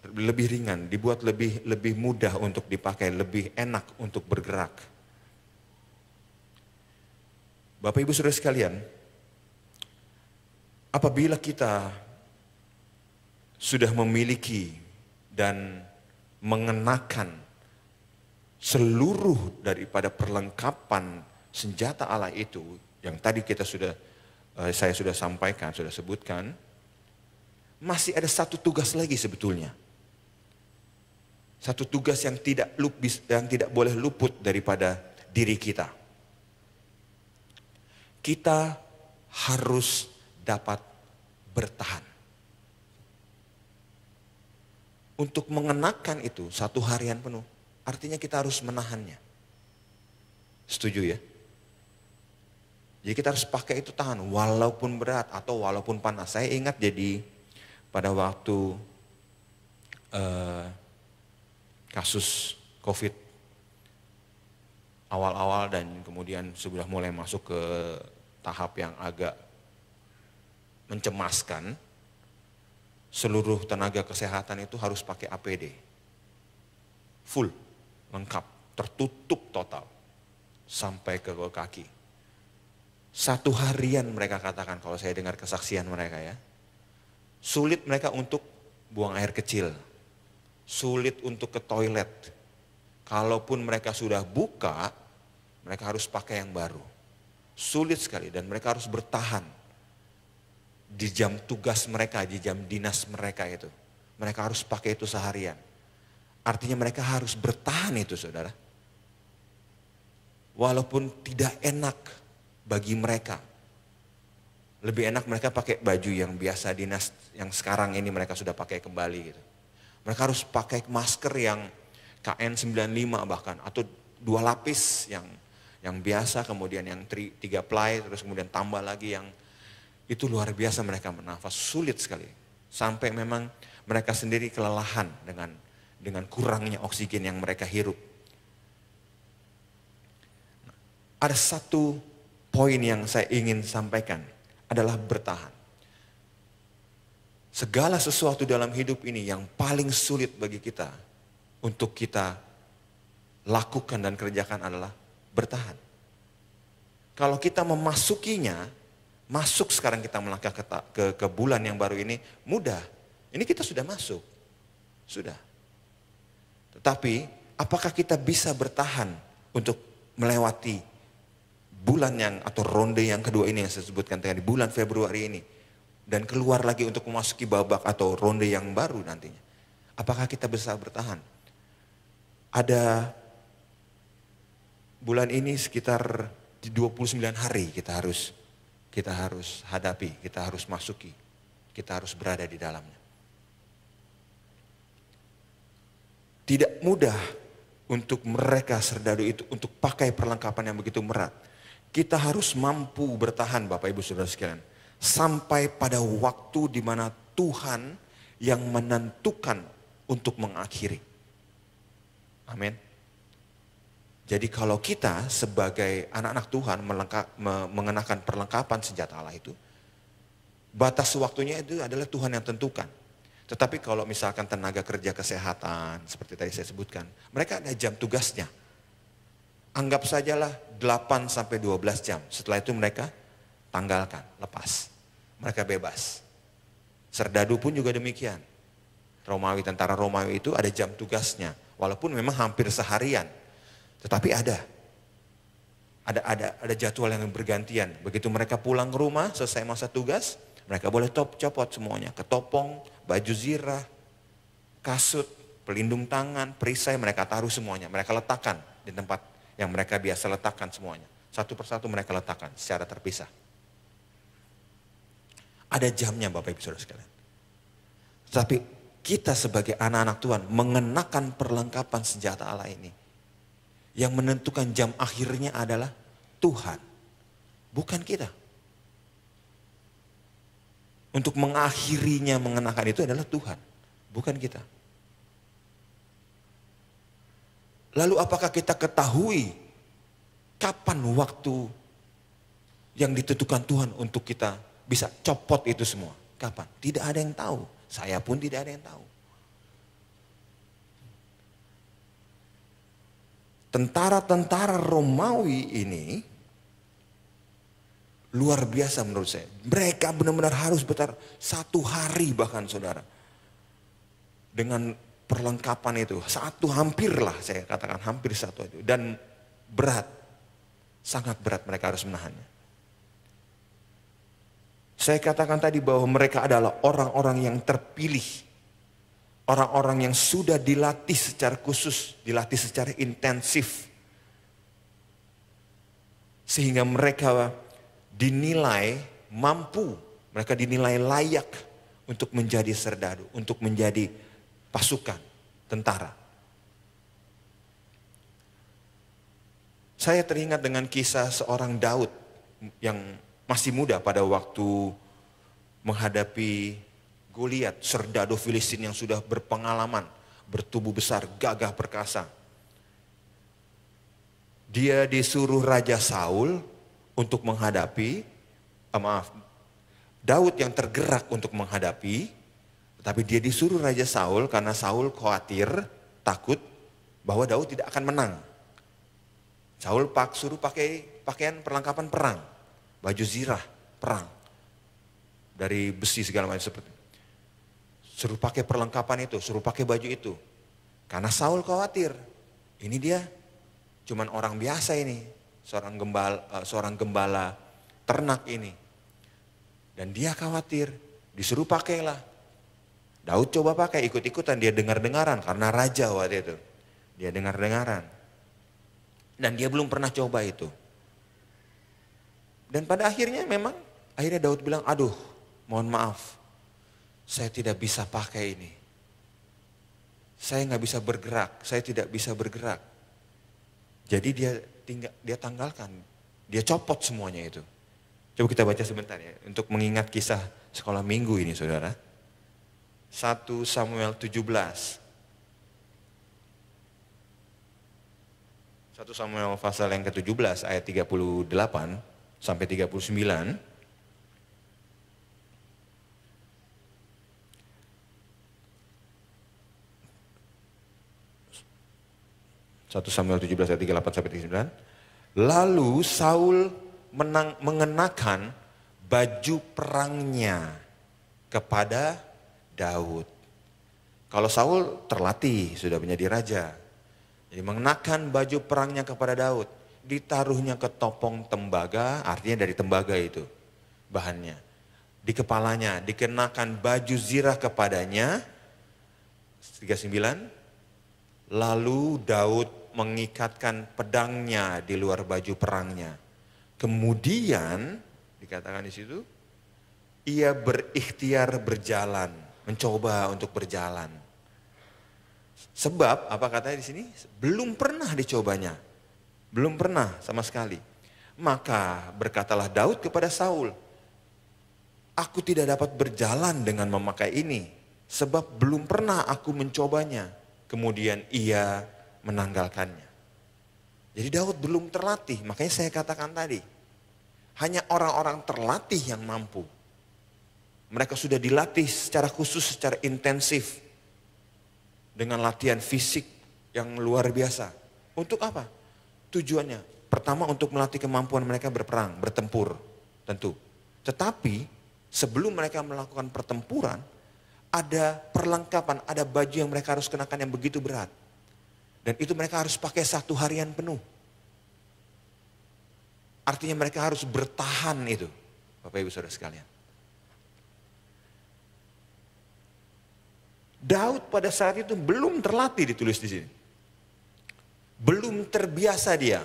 lebih ringan, dibuat lebih mudah untuk dipakai, lebih enak untuk bergerak. Bapak Ibu Saudara sekalian, apabila kita sudah memiliki dan mengenakan seluruh daripada perlengkapan senjata Allah itu yang tadi saya sudah sampaikan, sudah sebutkan, masih ada 1 tugas lagi sebetulnya. 1 tugas yang tidak boleh luput daripada diri kita. Kita harus dapat bertahan. Untuk mengenakan itu 1 harian penuh, artinya kita harus menahannya. Setuju ya? Jadi kita harus pakai itu tahan walaupun berat atau walaupun panas. Saya ingat jadi pada waktu kasus COVID awal-awal dan kemudian sudah mulai masuk ke tahap yang agak mencemaskan, seluruh tenaga kesehatan itu harus pakai APD. Full, lengkap, tertutup total sampai ke kaki. 1 harian mereka katakan, kalau saya dengar kesaksian mereka ya, sulit mereka untuk buang air kecil, sulit untuk ke toilet. Kalaupun mereka sudah buka, mereka harus pakai yang baru. Sulit sekali, dan mereka harus bertahan di jam tugas mereka, di jam dinas mereka itu. Mereka harus pakai itu seharian. Artinya mereka harus bertahan itu, saudara. Walaupun tidak enak bagi mereka. Lebih enak mereka pakai baju yang biasa dinas, yang sekarang ini mereka sudah pakai kembali gitu. Mereka harus pakai masker yang KN95 bahkan, atau 2 lapis yang biasa, kemudian yang 3 ply, terus kemudian tambah lagi yang itu luar biasa mereka bernafas, sulit sekali. Sampai memang mereka sendiri kelelahan dengan kurangnya oksigen yang mereka hirup. Ada satu poin yang saya ingin sampaikan adalah bertahan. Segala sesuatu dalam hidup ini yang paling sulit bagi kita untuk kita lakukan dan kerjakan adalah bertahan. Kalau kita memasukinya, masuk sekarang kita melangkah ke bulan yang baru ini, mudah. Ini kita sudah masuk. Sudah. Tetapi apakah kita bisa bertahan untuk melewati bulan atau ronde yang kedua ini yang saya sebutkan tadi, bulan Februari ini, dan keluar lagi untuk memasuki babak atau ronde yang baru nantinya? Apakah kita bisa bertahan? Ada bulan ini sekitar di 29 hari kita harus hadapi, kita harus masuki, kita harus berada di dalamnya. Tidak mudah untuk mereka serdadu itu untuk pakai perlengkapan yang begitu berat. Kita harus mampu bertahan, Bapak Ibu Saudara sekalian, sampai pada waktu di mana Tuhan yang menentukan untuk mengakhiri. Amin. Jadi kalau kita sebagai anak-anak Tuhan mengenakan perlengkapan senjata Allah itu, batas waktunya itu adalah Tuhan yang tentukan. Tetapi kalau misalkan tenaga kerja kesehatan, seperti tadi saya sebutkan, mereka ada jam tugasnya. Anggap sajalah 8 sampai 12 jam. Setelah itu mereka tanggalkan, lepas. Mereka bebas. Serdadu pun juga demikian. Tentara Romawi itu ada jam tugasnya. Walaupun memang hampir seharian. Tetapi ada jadwal yang bergantian. Begitu mereka pulang ke rumah, selesai masa tugas, mereka boleh copot semuanya. Ketopong, baju zirah, kasut, pelindung tangan, perisai, mereka taruh semuanya. Mereka letakkan di tempat yang mereka biasa letakkan semuanya. Satu persatu mereka letakkan secara terpisah. Ada jamnya, Bapak Ibu Saudara sekalian. Tapi kita sebagai anak-anak Tuhan mengenakan perlengkapan senjata Allah ini. Yang menentukan jam akhirnya adalah Tuhan, bukan kita. Untuk mengakhirinya mengenakan itu adalah Tuhan, bukan kita. Lalu apakah kita ketahui kapan waktu yang ditentukan Tuhan untuk kita bisa copot itu semua? Kapan? Tidak ada yang tahu. Saya pun tidak ada yang tahu. Tentara-tentara Romawi ini luar biasa menurut saya. Mereka benar-benar harus bertahan 1 hari bahkan, saudara. Dengan perlengkapan itu. Hampirlah saya katakan, hampir 1 itu. Dan berat. Sangat berat mereka harus menahannya. Saya katakan tadi bahwa mereka adalah orang-orang yang terpilih. Orang-orang yang sudah dilatih secara khusus, dilatih secara intensif. Sehingga mereka dinilai mampu, mereka dinilai layak untuk menjadi serdadu, untuk menjadi pasukan tentara. Saya teringat dengan kisah seorang Daud yang masih muda pada waktu menghadapi Goliat, serdadu Filistin yang sudah berpengalaman, bertubuh besar, gagah perkasa. Dia disuruh Raja Saul untuk menghadapi, Daud yang tergerak untuk menghadapi, tetapi dia disuruh Raja Saul karena Saul khawatir, takut bahwa Daud tidak akan menang. Saul suruh pakai pakaian perlengkapan perang, baju zirah perang, dari besi segala macam seperti itu. Suruh pakai perlengkapan itu, suruh pakai baju itu. Karena Saul khawatir, ini dia cuman orang biasa ini, seorang gembala ternak ini. Dan dia khawatir, disuruh pakailah. Daud coba pakai, ikut-ikutan, dia dengar-dengaran karena raja waktu itu. Dia dengar-dengaran. Dan dia belum pernah coba itu. Dan pada akhirnya Daud bilang, aduh mohon maaf, saya tidak bisa pakai ini. Saya nggak bisa bergerak, saya tidak bisa bergerak. Jadi dia tanggalkan, dia copot semuanya itu. Coba kita baca sebentar ya, untuk mengingat kisah sekolah minggu ini saudara. 1 Samuel 17. 1 Samuel pasal yang ke-17 ayat 38 sampai 39. 1 Samuel 17 ayat 38 sampai 39. Lalu Saul mengenakan baju perangnya kepada Daud. Kalau Saul terlatih, sudah menjadi raja. Jadi mengenakan baju perangnya kepada Daud. Ditaruhnya ke topong tembaga, artinya dari tembaga itu bahannya. Di kepalanya dikenakan baju zirah kepadanya. 39. Lalu Daud mengikatkan pedangnya di luar baju perangnya. Kemudian dikatakan di situ, ia berikhtiar berjalan, mencoba untuk berjalan. Sebab apa katanya di sini? Belum pernah dicobanya. Belum pernah sama sekali. Maka berkatalah Daud kepada Saul, aku tidak dapat berjalan dengan memakai ini, sebab belum pernah aku mencobanya. Kemudian ia menanggalkannya. Jadi Daud belum terlatih, makanya saya katakan tadi, hanya orang-orang terlatih yang mampu. Mereka sudah dilatih secara khusus, secara intensif, dengan latihan fisik yang luar biasa. Untuk apa? Tujuannya, pertama untuk melatih kemampuan mereka berperang, bertempur, tentu. Tetapi sebelum mereka melakukan pertempuran, ada perlengkapan, ada baju yang mereka harus kenakan yang begitu berat. Dan itu mereka harus pakai 1 harian penuh. Artinya mereka harus bertahan itu, Bapak Ibu Saudara sekalian. Daud pada saat itu belum terlatih, ditulis di sini. Belum terbiasa dia.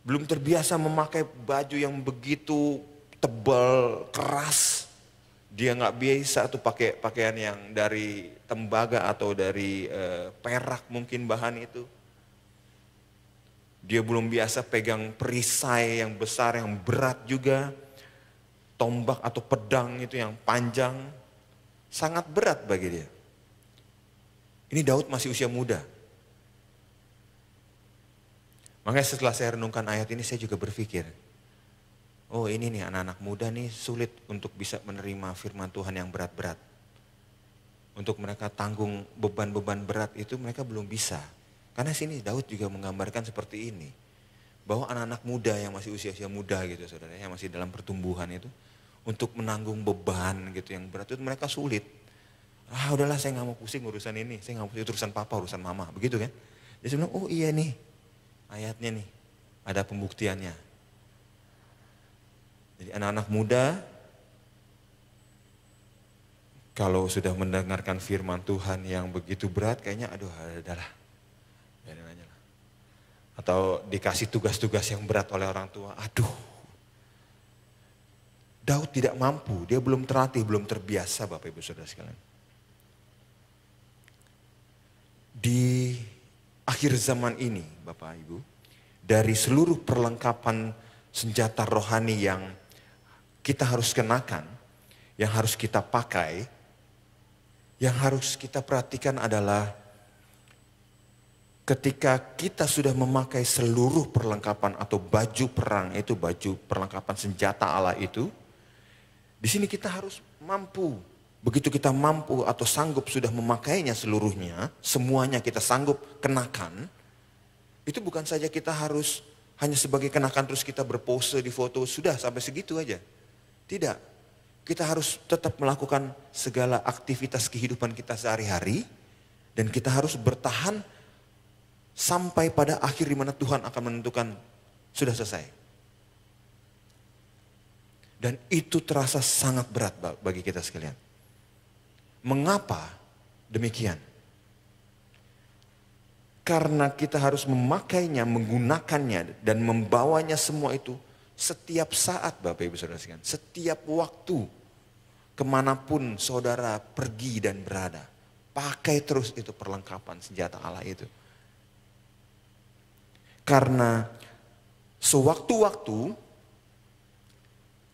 Belum terbiasa memakai baju yang begitu tebal, keras. Dia nggak biasa tuh pakai pakaian yang dari tembaga atau dari perak mungkin bahan itu. Dia belum biasa pegang perisai yang besar, yang berat juga. Tombak atau pedang itu yang panjang. Sangat berat bagi dia. Ini Daud masih usia muda. Makanya setelah saya renungkan ayat ini saya juga berpikir, oh ini nih anak-anak muda nih sulit untuk bisa menerima firman Tuhan yang berat-berat. Untuk mereka tanggung beban-beban berat itu mereka belum bisa. Karena sini Daud juga menggambarkan seperti ini. Bahwa anak-anak muda yang masih usia-usia muda gitu saudara, yang masih dalam pertumbuhan itu. Untuk menanggung beban gitu yang berat itu mereka sulit. Ah udahlah saya gak mau pusing urusan ini, saya gak mau pusing urusan papa, urusan mama, begitu kan. Jadi saya bilang oh iya nih ayatnya nih, ada pembuktiannya. Jadi anak-anak muda kalau sudah mendengarkan firman Tuhan yang begitu berat kayaknya aduh adalah. Biarin aja lah. Atau dikasih tugas-tugas yang berat oleh orang tua, aduh. Daud tidak mampu, dia belum terlatih, belum terbiasa Bapak Ibu Saudara sekalian. Di akhir zaman ini Bapak Ibu, dari seluruh perlengkapan senjata rohani yang kita harus kenakan, yang harus kita pakai, yang harus kita perhatikan adalah ketika kita sudah memakai seluruh perlengkapan atau baju perang, itu baju perlengkapan senjata Allah itu, di sini kita harus mampu begitu kita mampu atau sanggup sudah memakainya seluruhnya, semuanya kita sanggup kenakan, itu bukan saja kita harus hanya sebagai kenakan terus kita berpose di foto, sudah sampai segitu aja. Tidak, kita harus tetap melakukan segala aktivitas kehidupan kita sehari-hari, dan kita harus bertahan sampai pada akhir di mana Tuhan akan menentukan sudah selesai. Dan itu terasa sangat berat bagi kita sekalian. Mengapa demikian? Karena kita harus memakainya, menggunakannya, dan membawanya semua itu setiap saat Bapak Ibu Saudara sekalian. Setiap waktu, kemanapun saudara pergi dan berada. Pakai terus itu perlengkapan senjata Allah itu. Karena sewaktu-waktu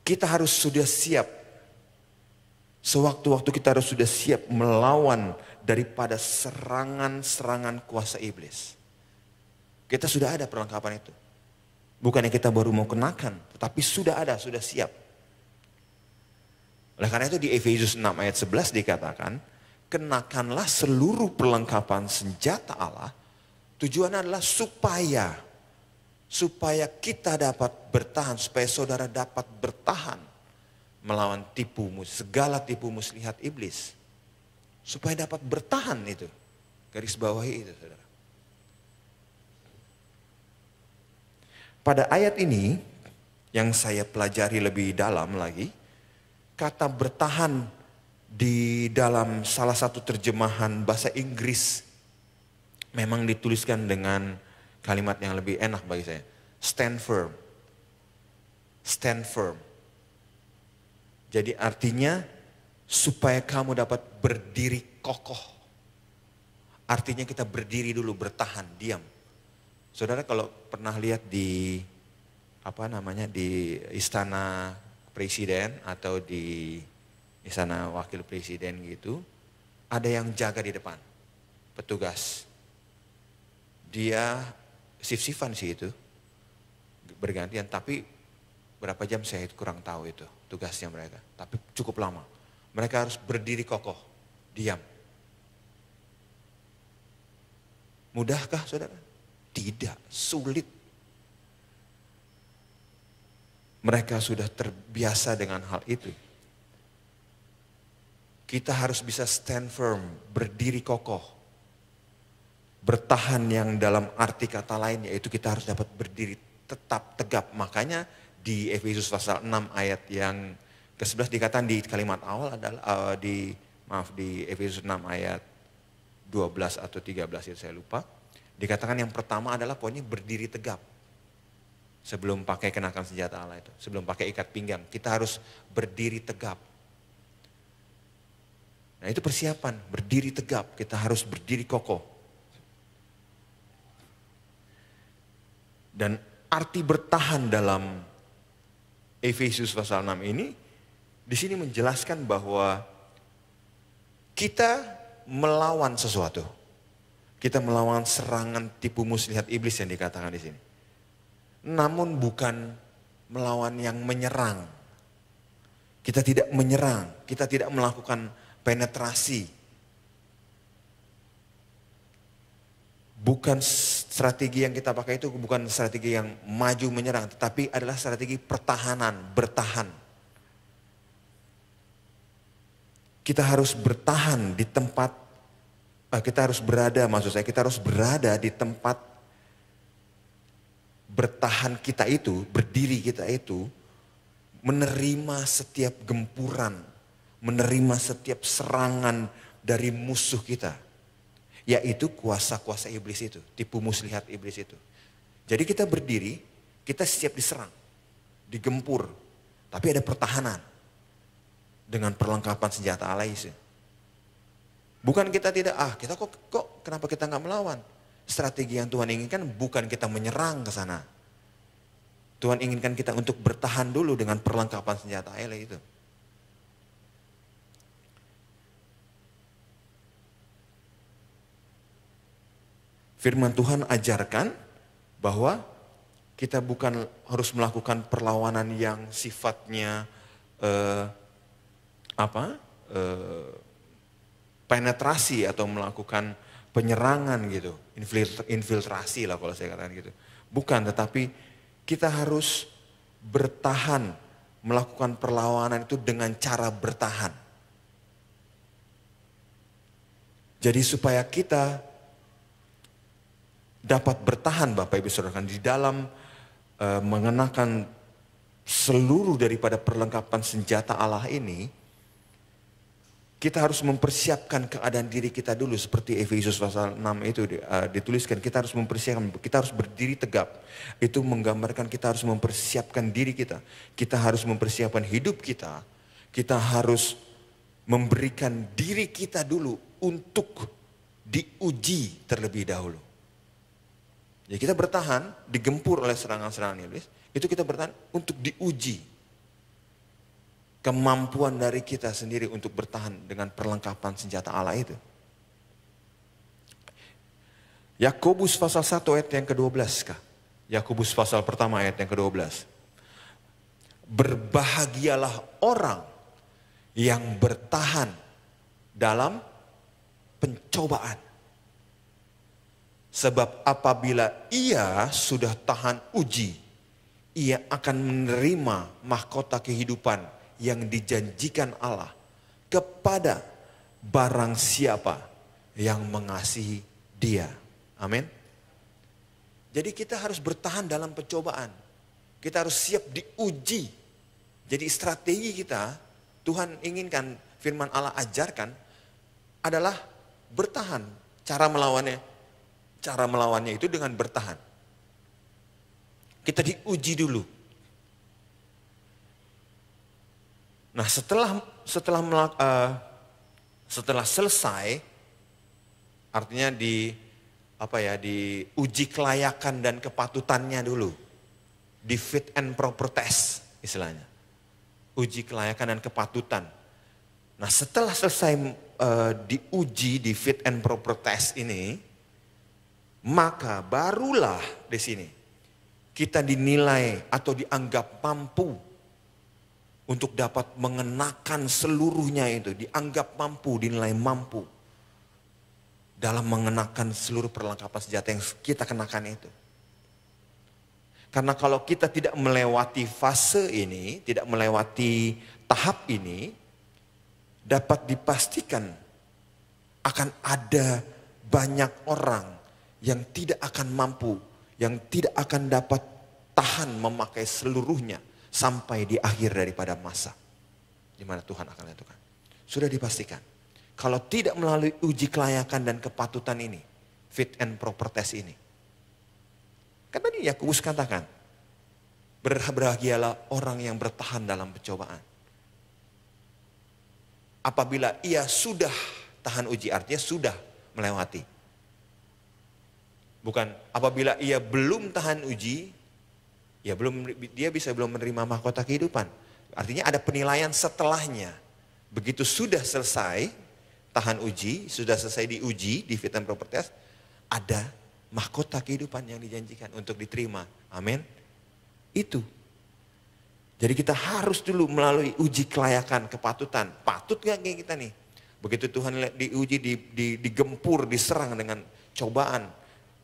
kita harus sudah siap. Sewaktu-waktu kita harus sudah siap melawan daripada serangan-serangan kuasa iblis. Kita sudah ada perlengkapan itu. Bukannya kita baru mau kenakan, tetapi sudah ada, sudah siap. Oleh karena itu di Efesus 6 ayat 11 dikatakan, kenakanlah seluruh perlengkapan senjata Allah. Tujuannya adalah supaya kita dapat bertahan, supaya saudara dapat bertahan melawan segala tipu muslihat iblis. Supaya dapat bertahan itu. Garis bawahi itu saudara. Pada ayat ini yang saya pelajari lebih dalam lagi. Kata bertahan di dalam salah satu terjemahan bahasa Inggris. Memang dituliskan dengan kalimat yang lebih enak bagi saya. Stand firm. Stand firm. Jadi artinya supaya kamu dapat berdiri kokoh. Artinya kita berdiri dulu, bertahan, diam. Saudara kalau pernah lihat di di istana presiden atau di istana wakil presiden gitu, ada yang jaga di depan, petugas. Dia shift-shiftan sih itu, bergantian, tapi berapa jam saya kurang tahu itu tugasnya mereka. Tapi cukup lama. Mereka harus berdiri kokoh, diam. Mudahkah saudara? Tidak, sulit. Mereka sudah terbiasa dengan hal itu. Kita harus bisa stand firm, berdiri kokoh. Bertahan yang dalam arti kata lain yaitu kita harus dapat berdiri tetap tegap. Makanya di Efesus pasal 6 ayat yang ke-11 dikatakan di kalimat awal adalah di Efesus 6 ayat 12 atau 13 itu saya lupa. Dikatakan yang pertama adalah poinnya berdiri tegap. Sebelum pakai kenakan senjata Allah itu, sebelum pakai ikat pinggang, kita harus berdiri tegap. Nah itu persiapan, berdiri tegap, kita harus berdiri kokoh. Dan arti bertahan dalam Efesus pasal 6 ini, di sini menjelaskan bahwa kita melawan sesuatu. Kita melawan serangan tipu muslihat iblis yang dikatakan di sini. Namun bukan melawan yang menyerang. Kita tidak menyerang, kita tidak melakukan penetrasi. Bukan strategi yang kita pakai itu bukan strategi yang maju menyerang, tetapi adalah strategi pertahanan, bertahan. Kita harus bertahan di tempat, kita harus berada di tempat bertahan kita itu, berdiri kita itu, menerima setiap gempuran, menerima setiap serangan dari musuh kita. Yaitu kuasa-kuasa iblis itu, tipu muslihat iblis itu. Jadi kita berdiri, kita siap diserang, digempur, tapi ada pertahanan dengan perlengkapan senjata Allah itu. Bukan kita tidak, kita kok kenapa kita nggak melawan? Strategi yang Tuhan inginkan bukan kita menyerang ke sana. Tuhan inginkan kita untuk bertahan dulu dengan perlengkapan senjata Allah itu. Firman Tuhan ajarkan bahwa kita bukan harus melakukan perlawanan yang sifatnya penetrasi atau melakukan penyerangan gitu, infiltrasi lah kalau saya katakan gitu. Bukan, tetapi kita harus bertahan, melakukan perlawanan itu dengan cara bertahan. Jadi supaya kita dapat bertahan Bapak Ibu Saudara di dalam mengenakan seluruh daripada perlengkapan senjata Allah ini, kita harus mempersiapkan keadaan diri kita dulu seperti Efesus pasal 6 itu dituliskan. Kita harus mempersiapkan, kita harus berdiri tegap. Itu menggambarkan kita harus mempersiapkan diri kita. Kita harus mempersiapkan hidup kita. Kita harus memberikan diri kita dulu untuk diuji terlebih dahulu. Jadi kita bertahan, digempur oleh serangan-serangan iblis. Itu kita bertahan untuk diuji. Kemampuan dari kita sendiri untuk bertahan dengan perlengkapan senjata Allah itu. Yakobus pasal 1 ayat yang ke-12 kah? Yakobus pasal pertama ayat yang ke-12. Berbahagialah orang yang bertahan dalam pencobaan. Sebab apabila ia sudah tahan uji, ia akan menerima mahkota kehidupan yang dijanjikan Allah kepada barang siapa yang mengasihi Dia. Amin. Jadi kita harus bertahan dalam pencobaan. Kita harus siap diuji. Jadi strategi kita, Tuhan inginkan, firman Allah ajarkan adalah bertahan. Cara melawannya itu dengan bertahan. Kita diuji dulu. Nah setelah selesai, artinya diuji kelayakan dan kepatutannya dulu, di fit and proper test istilahnya, uji kelayakan dan kepatutan. Nah setelah selesai diuji di fit and proper test ini, maka barulah di sini kita dinilai atau dianggap mampu untuk dapat mengenakan seluruhnya itu, dianggap mampu, dinilai mampu dalam mengenakan seluruh perlengkapan senjata yang kita kenakan itu. Karena kalau kita tidak melewati fase ini, tidak melewati tahap ini, dapat dipastikan akan ada banyak orang yang tidak akan mampu, yang tidak akan dapat tahan memakai seluruhnya sampai di akhir daripada masa di mana Tuhan akan lakukan. Sudah dipastikan. Kalau tidak melalui uji kelayakan dan kepatutan ini, fit and proper test ini. Kan tadi Yakobus katakan, berbahagialah orang yang bertahan dalam pencobaan. Apabila ia sudah tahan uji, artinya sudah melewati. Bukan apabila ia belum tahan uji, dia belum menerima mahkota kehidupan. Artinya ada penilaian setelahnya. Begitu sudah selesai tahan uji, sudah selesai diuji di fit and proper test, ada mahkota kehidupan yang dijanjikan untuk diterima. Amin. Itu. Jadi kita harus dulu melalui uji kelayakan, kepatutan. Patut gak kayak kita nih? Begitu Tuhan diuji, digempur, diserang dengan cobaan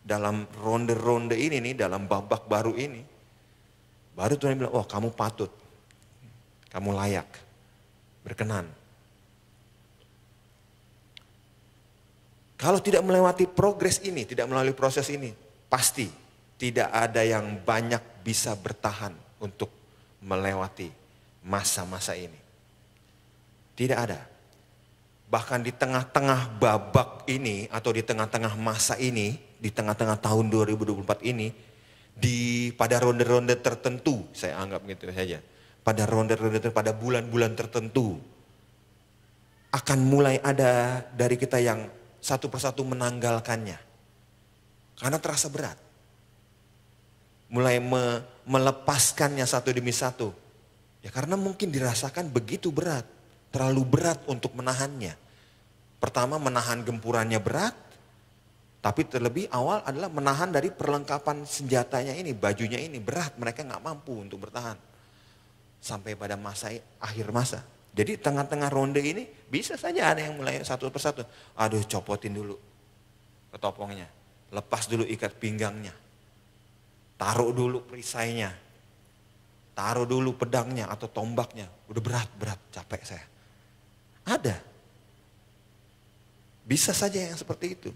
dalam ronde-ronde ini nih, dalam babak baru ini. Baru Tuhan bilang, oh kamu patut, kamu layak, berkenan. Kalau tidak melewati progres ini, tidak melalui proses ini, pasti tidak ada yang banyak bisa bertahan untuk melewati masa-masa ini. Tidak ada. Bahkan di tengah-tengah babak ini atau di tengah-tengah masa ini, di tengah-tengah tahun 2024 ini, pada ronde-ronde tertentu, saya anggap gitu saja, pada ronde-ronde pada bulan-bulan tertentu akan mulai ada dari kita yang satu persatu menanggalkannya karena terasa berat, mulai melepaskannya satu demi satu ya, karena mungkin dirasakan begitu berat, terlalu berat untuk menahannya. Pertama menahan gempurannya berat, tapi terlebih awal adalah menahan dari perlengkapan senjatanya ini, bajunya ini berat, mereka nggak mampu untuk bertahan. Sampai pada akhir masa. Jadi tengah-tengah ronde ini bisa saja ada yang mulai satu persatu. Aduh, copotin dulu ketopongnya. Lepas dulu ikat pinggangnya. Taruh dulu perisainya. Taruh dulu pedangnya atau tombaknya. Udah berat, capek saya. Ada. Bisa saja yang seperti itu.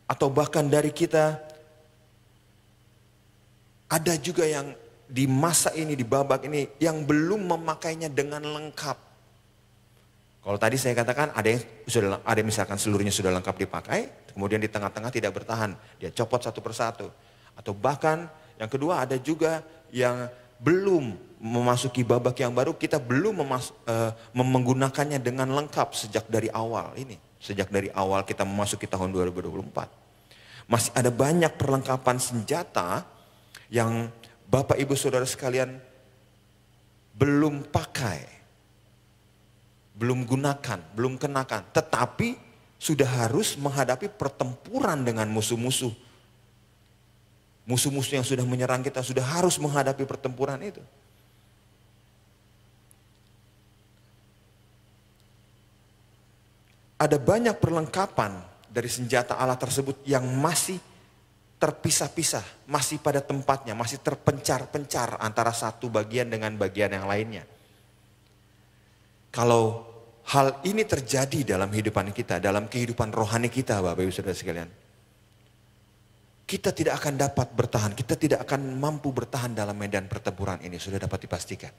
Atau bahkan dari kita, ada juga yang di masa ini, di babak ini, yang belum memakainya dengan lengkap. Kalau tadi saya katakan ada misalkan seluruhnya sudah lengkap dipakai, kemudian di tengah-tengah tidak bertahan, dia copot satu persatu. Atau bahkan yang kedua ada juga yang belum memasuki babak yang baru, kita belum menggunakannya dengan lengkap sejak dari awal ini. Sejak dari awal kita memasuki tahun 2024. Masih ada banyak perlengkapan senjata yang Bapak Ibu Saudara sekalian belum pakai, belum gunakan, belum kenakan. Tetapi sudah harus menghadapi pertempuran dengan musuh-musuh. Musuh-musuh yang sudah menyerang kita sudah harus menghadapi pertempuran itu. Ada banyak perlengkapan dari senjata Allah tersebut yang masih terpisah-pisah, masih pada tempatnya, masih terpencar-pencar antara satu bagian dengan bagian yang lainnya. Kalau hal ini terjadi dalam kehidupan kita, dalam kehidupan rohani kita, Bapak Ibu Saudara sekalian, kita tidak akan dapat bertahan, kita tidak akan mampu bertahan dalam medan pertempuran ini, sudah dapat dipastikan.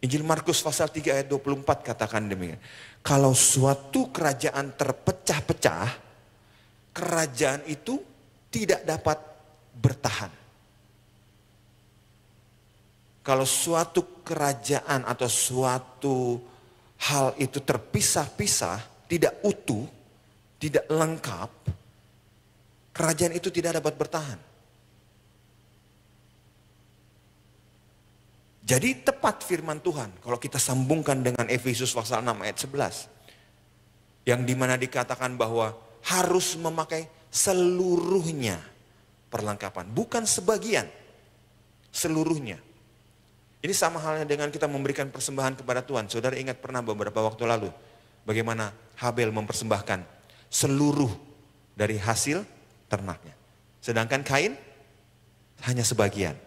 Injil Markus pasal 3 ayat 24 katakan demikian. Kalau suatu kerajaan terpecah-pecah, kerajaan itu tidak dapat bertahan. Kalau suatu kerajaan atau suatu hal itu terpisah-pisah, tidak utuh, tidak lengkap, kerajaan itu tidak dapat bertahan. Jadi tepat firman Tuhan kalau kita sambungkan dengan Efesus pasal 6 ayat 11. Yang dimana dikatakan bahwa harus memakai seluruhnya perlengkapan. Bukan sebagian, seluruhnya. Ini sama halnya dengan kita memberikan persembahan kepada Tuhan. Saudara ingat pernah beberapa waktu lalu bagaimana Habel mempersembahkan seluruh dari hasil ternaknya. Sedangkan Kain hanya sebagian.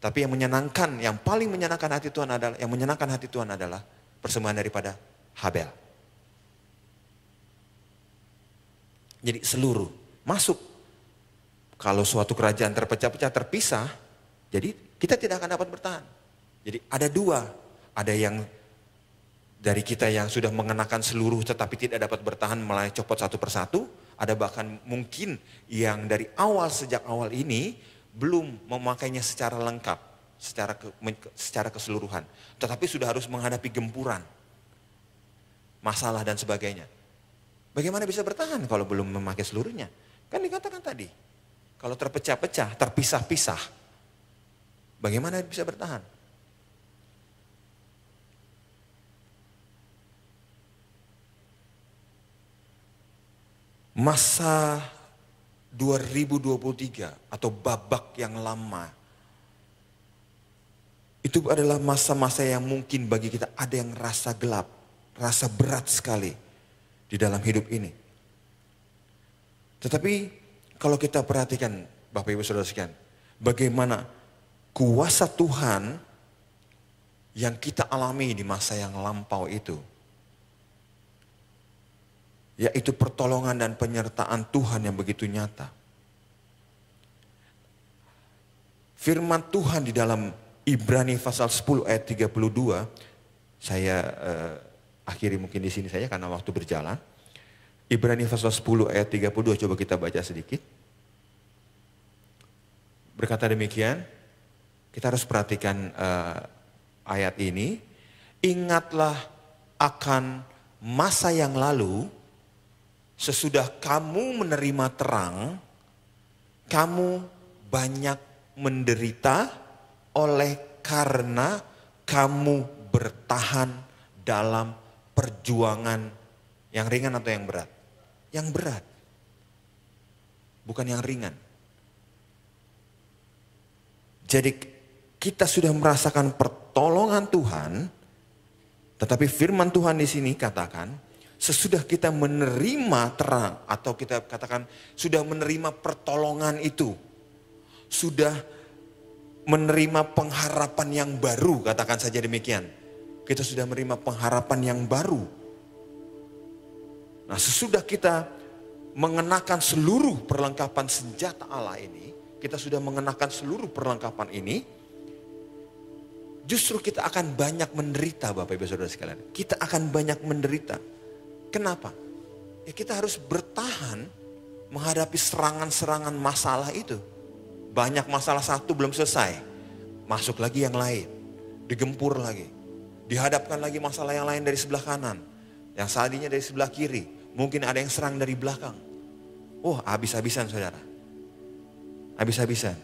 Tapi yang menyenangkan, yang paling menyenangkan hati Tuhan adalah, persembahan daripada Habel. Jadi seluruh masuk. Kalau suatu kerajaan terpecah-pecah, terpisah, jadi kita tidak akan dapat bertahan. Jadi ada dua, ada yang dari kita yang sudah mengenakan seluruh tetapi tidak dapat bertahan mulai copot satu persatu. Ada bahkan mungkin yang dari awal, sejak awal ini belum memakainya secara lengkap, secara keseluruhan. Tetapi sudah harus menghadapi gempuran, masalah dan sebagainya. Bagaimana bisa bertahan kalau belum memakai seluruhnya? Kan dikatakan tadi, kalau terpecah-pecah, terpisah-pisah, bagaimana bisa bertahan? Masa 2023 atau babak yang lama, itu adalah masa-masa yang mungkin bagi kita ada yang rasa gelap, rasa berat sekali di dalam hidup ini. Tetapi kalau kita perhatikan Bapak Ibu Saudara sekalian, bagaimana kuasa Tuhan yang kita alami di masa yang lampau itu, yaitu pertolongan dan penyertaan Tuhan yang begitu nyata. Firman Tuhan di dalam Ibrani pasal 10 ayat 32, saya akhiri mungkin di sini saja karena waktu berjalan. Ibrani pasal 10 ayat 32, coba kita baca sedikit. Berkata demikian, kita harus perhatikan ayat ini. Ingatlah akan masa yang lalu, sesudah kamu menerima terang, kamu banyak menderita oleh karena kamu bertahan dalam perjuangan yang ringan atau yang berat? Yang berat, bukan yang ringan. Jadi kita sudah merasakan pertolongan Tuhan, tetapi firman Tuhan di sini katakan, sesudah kita menerima terang, atau kita katakan sudah menerima pertolongan itu, sudah menerima pengharapan yang baru, katakan saja demikian. Kita sudah menerima pengharapan yang baru. Nah, sesudah kita mengenakan seluruh perlengkapan senjata Allah ini, kita sudah mengenakan seluruh perlengkapan ini, justru kita akan banyak menderita, Bapak Ibu Saudara sekalian. Kita akan banyak menderita. Kenapa? Ya, kita harus bertahan menghadapi serangan-serangan masalah itu. Banyak masalah satu belum selesai, masuk lagi yang lain, digempur lagi, dihadapkan lagi masalah yang lain dari sebelah kanan, yang tadinya dari sebelah kiri, mungkin ada yang serang dari belakang. Oh, habis-habisan saudara, habis-habisan.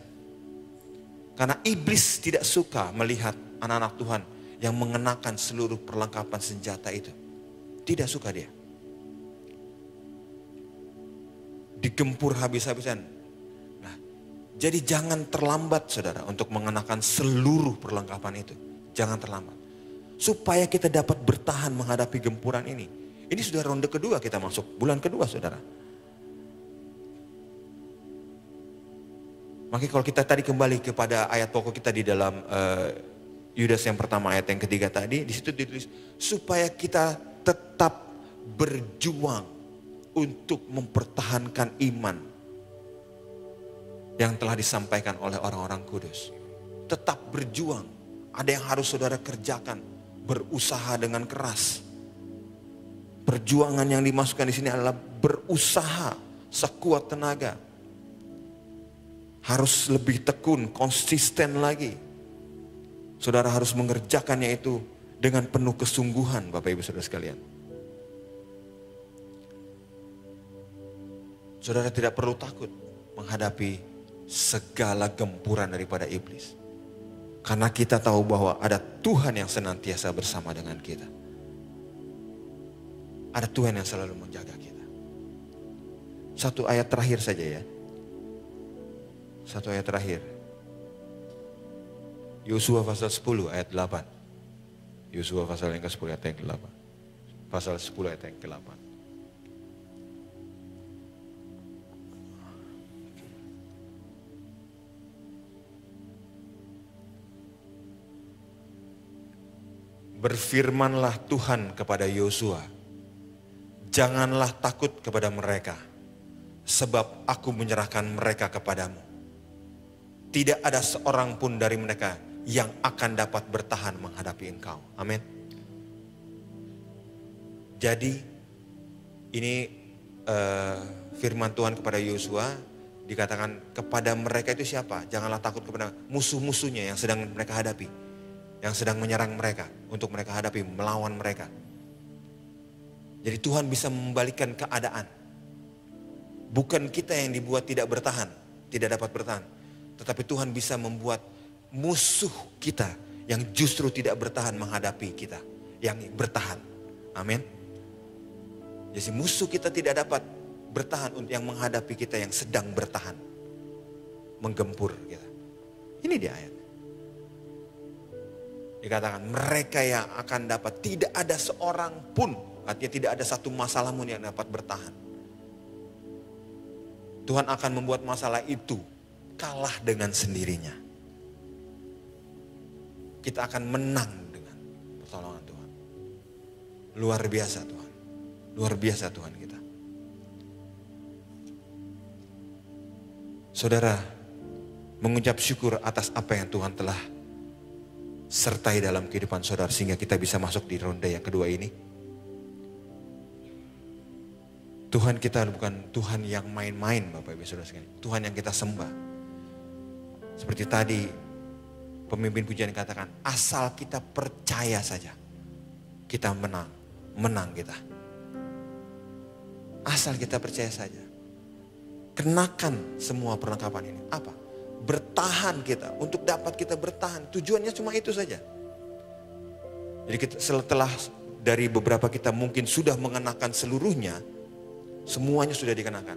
Karena iblis tidak suka melihat anak-anak Tuhan yang mengenakan seluruh perlengkapan senjata itu. Tidak suka dia. Digempur habis-habisan. Jadi jangan terlambat saudara untuk mengenakan seluruh perlengkapan itu. Jangan terlambat. Supaya kita dapat bertahan menghadapi gempuran ini. Ini sudah ronde kedua kita masuk. Bulan kedua saudara. Makanya kalau kita tadi kembali kepada ayat pokok kita di dalam Yudas yang pertama ayat yang ketiga tadi. Di situ ditulis supaya kita tetap berjuang untuk mempertahankan iman yang telah disampaikan oleh orang-orang kudus. Tetap berjuang. Ada yang harus saudara kerjakan. Berusaha dengan keras. Perjuangan yang dimasukkan di sini adalah berusaha sekuat tenaga. Harus lebih tekun, konsisten lagi. Saudara harus mengerjakannya itu dengan penuh kesungguhan, Bapak Ibu Saudara sekalian. Saudara tidak perlu takut menghadapi segala gempuran daripada iblis. Karena kita tahu bahwa ada Tuhan yang senantiasa bersama dengan kita. Ada Tuhan yang selalu menjaga kita. Satu ayat terakhir saja ya. Satu ayat terakhir. Yosua pasal 10 ayat 8. Yosua pasal yang ke-10 ayat yang ke-8. Pasal 10 ayat yang ke-8. Berfirmanlah Tuhan kepada Yosua, janganlah takut kepada mereka, sebab aku menyerahkan mereka kepadamu. Tidak ada seorang pun dari mereka yang akan dapat bertahan menghadapi engkau. Amin. Jadi ini firman Tuhan kepada Yosua, dikatakan kepada mereka itu siapa? Janganlah takut kepada musuh-musuhnya yang sedang mereka hadapi. Yang sedang menyerang mereka, untuk mereka hadapi, melawan mereka. Jadi Tuhan bisa membalikkan keadaan. Bukan kita yang dibuat tidak bertahan, tidak dapat bertahan. Tetapi Tuhan bisa membuat musuh kita yang justru tidak bertahan menghadapi kita, yang bertahan. Amin. Jadi musuh kita tidak dapat bertahan untuk yang menghadapi kita yang sedang bertahan. Menggempur kita. Ini dia ayat. Dikatakan mereka yang akan dapat, tidak ada seorang pun, artinya tidak ada satu masalah pun yang dapat bertahan. Tuhan akan membuat masalah itu kalah dengan sendirinya. Kita akan menang dengan pertolongan Tuhan. Luar biasa Tuhan. Luar biasa Tuhan kita. Saudara, mengucap syukur atas apa yang Tuhan telah sertai dalam kehidupan saudara sehingga kita bisa masuk di ronde yang kedua ini. Tuhan kita bukan Tuhan yang main-main, Bapak Ibu Saudara sekalian. Tuhan yang kita sembah. Seperti tadi pemimpin pujian katakan, asal kita percaya saja, kita menang. Menang kita. Asal kita percaya saja. Kenakan semua perlengkapan ini. Apa? Bertahan kita, untuk dapat kita bertahan. Tujuannya cuma itu saja. Jadi setelah dari beberapa kita mungkin sudah mengenakan seluruhnya, semuanya sudah dikenakan.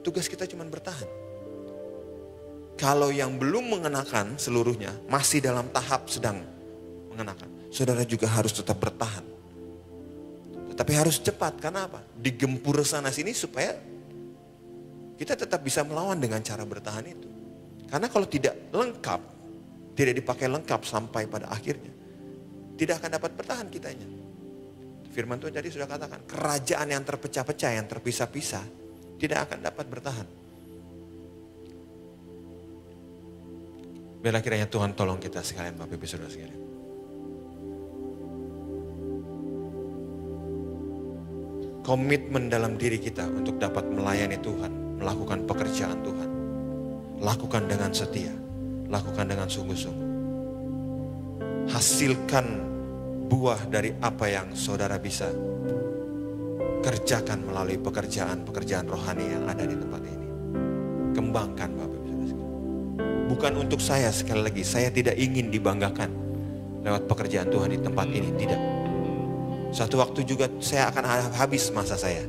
Tugas kita cuma bertahan. Kalau yang belum mengenakan seluruhnya, masih dalam tahap sedang mengenakan, saudara juga harus tetap bertahan. Tetapi harus cepat, karena apa? Digempur sana sini supaya kita tetap bisa melawan dengan cara bertahan itu. Karena kalau tidak lengkap, tidak dipakai lengkap sampai pada akhirnya, tidak akan dapat bertahan kitanya. Firman Tuhan tadi sudah katakan, kerajaan yang terpecah-pecah, yang terpisah-pisah, tidak akan dapat bertahan. Biarlah kiranya Tuhan tolong kita sekalian, Bapak Ibu Saudara sekalian. Komitmen dalam diri kita untuk dapat melayani Tuhan, melakukan pekerjaan Tuhan. Lakukan dengan setia, lakukan dengan sungguh-sungguh. Hasilkan buah dari apa yang saudara bisa kerjakan melalui pekerjaan rohani yang ada di tempat ini. Kembangkan, Bapak Ibu Saudara sekalian. Bukan untuk saya, sekali lagi, saya tidak ingin dibanggakan lewat pekerjaan Tuhan di tempat ini, tidak. Suatu waktu juga saya akan habis masa saya,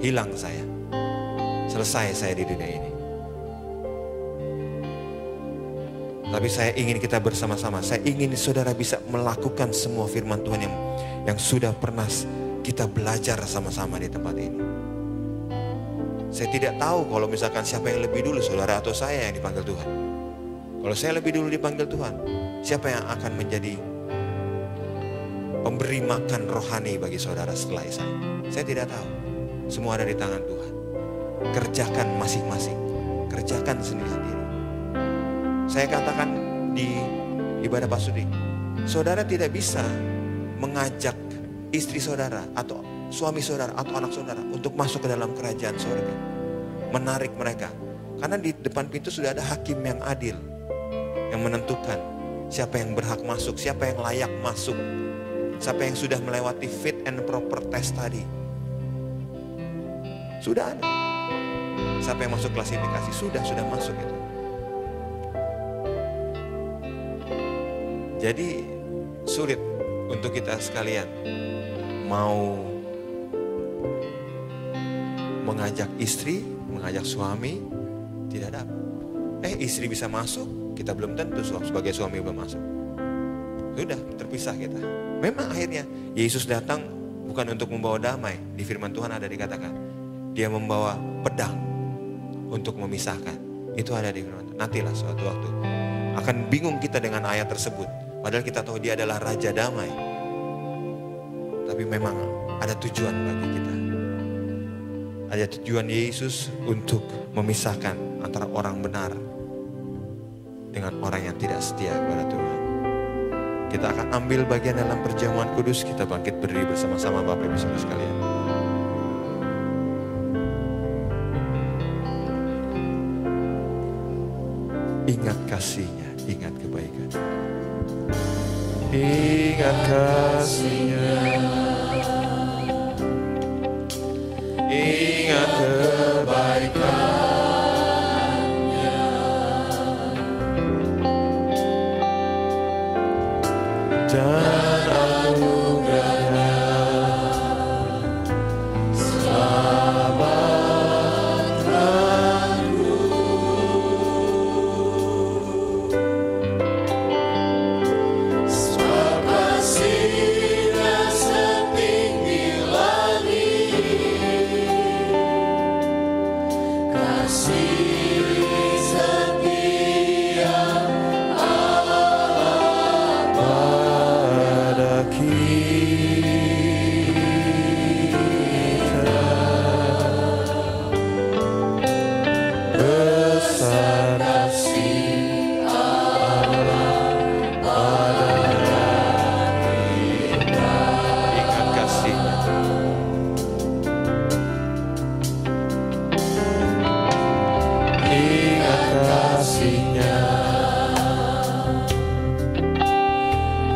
hilang saya, selesai saya di dunia ini. Tapi saya ingin kita bersama-sama, saya ingin saudara bisa melakukan semua firman Tuhan yang sudah pernah kita belajar sama-sama di tempat ini. Saya tidak tahu kalau misalkan siapa yang lebih dulu, saudara atau saya yang dipanggil Tuhan. Kalau saya lebih dulu dipanggil Tuhan, siapa yang akan menjadi pemberi makan rohani bagi saudara setelah saya? Saya tidak tahu. Semua ada di tangan Tuhan. Kerjakan masing-masing, kerjakan sendiri-sendiri. Saya katakan di ibadah pasudi, saudara tidak bisa mengajak istri saudara atau suami saudara atau anak saudara untuk masuk ke dalam kerajaan surga. Menarik mereka. Karena di depan pintu sudah ada hakim yang adil, yang menentukan siapa yang berhak masuk, siapa yang layak masuk, siapa yang sudah melewati fit and proper test tadi. Sudah ada. Siapa yang masuk klasifikasi, sudah masuk itu. Jadi sulit untuk kita sekalian mau mengajak istri, mengajak suami, tidak dapat. Istri bisa masuk, kita belum tentu sebagai suami belum masuk. Sudah terpisah kita. Memang akhirnya Yesus datang bukan untuk membawa damai. Di firman Tuhan ada dikatakan, dia membawa pedang untuk memisahkan. Itu ada di firman Tuhan. Nantilah suatu waktu akan bingung kita dengan ayat tersebut. Padahal kita tahu dia adalah Raja Damai. Tapi memang ada tujuan bagi kita. Ada tujuan Yesus untuk memisahkan antara orang benar dengan orang yang tidak setia kepada Tuhan. Kita akan ambil bagian dalam perjamuan kudus. Kita bangkit berdiri bersama-sama, Bapak Ibu Saudara sekalian. Ingat kasih-Nya, ingat kebaikan. Ingat kasih-Nya, ingat kebaikan-Nya, dan anugerah-Nya selamatkanku. Sebab kasih-Nya setinggi langit, kasih setia Allah pada kita. Besar kasih Allah pada kita. Ingat kasih-Nya. Ingat kasih-Nya.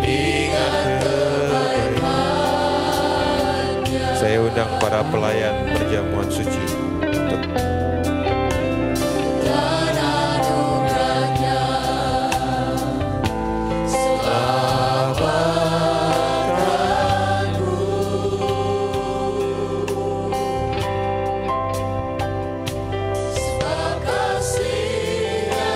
Ingat kebaikan-Nya. Saya undang para pelayan perjamuan suci untuk dan anugerah-Nya selamatkanku. Sebab kasih-Nya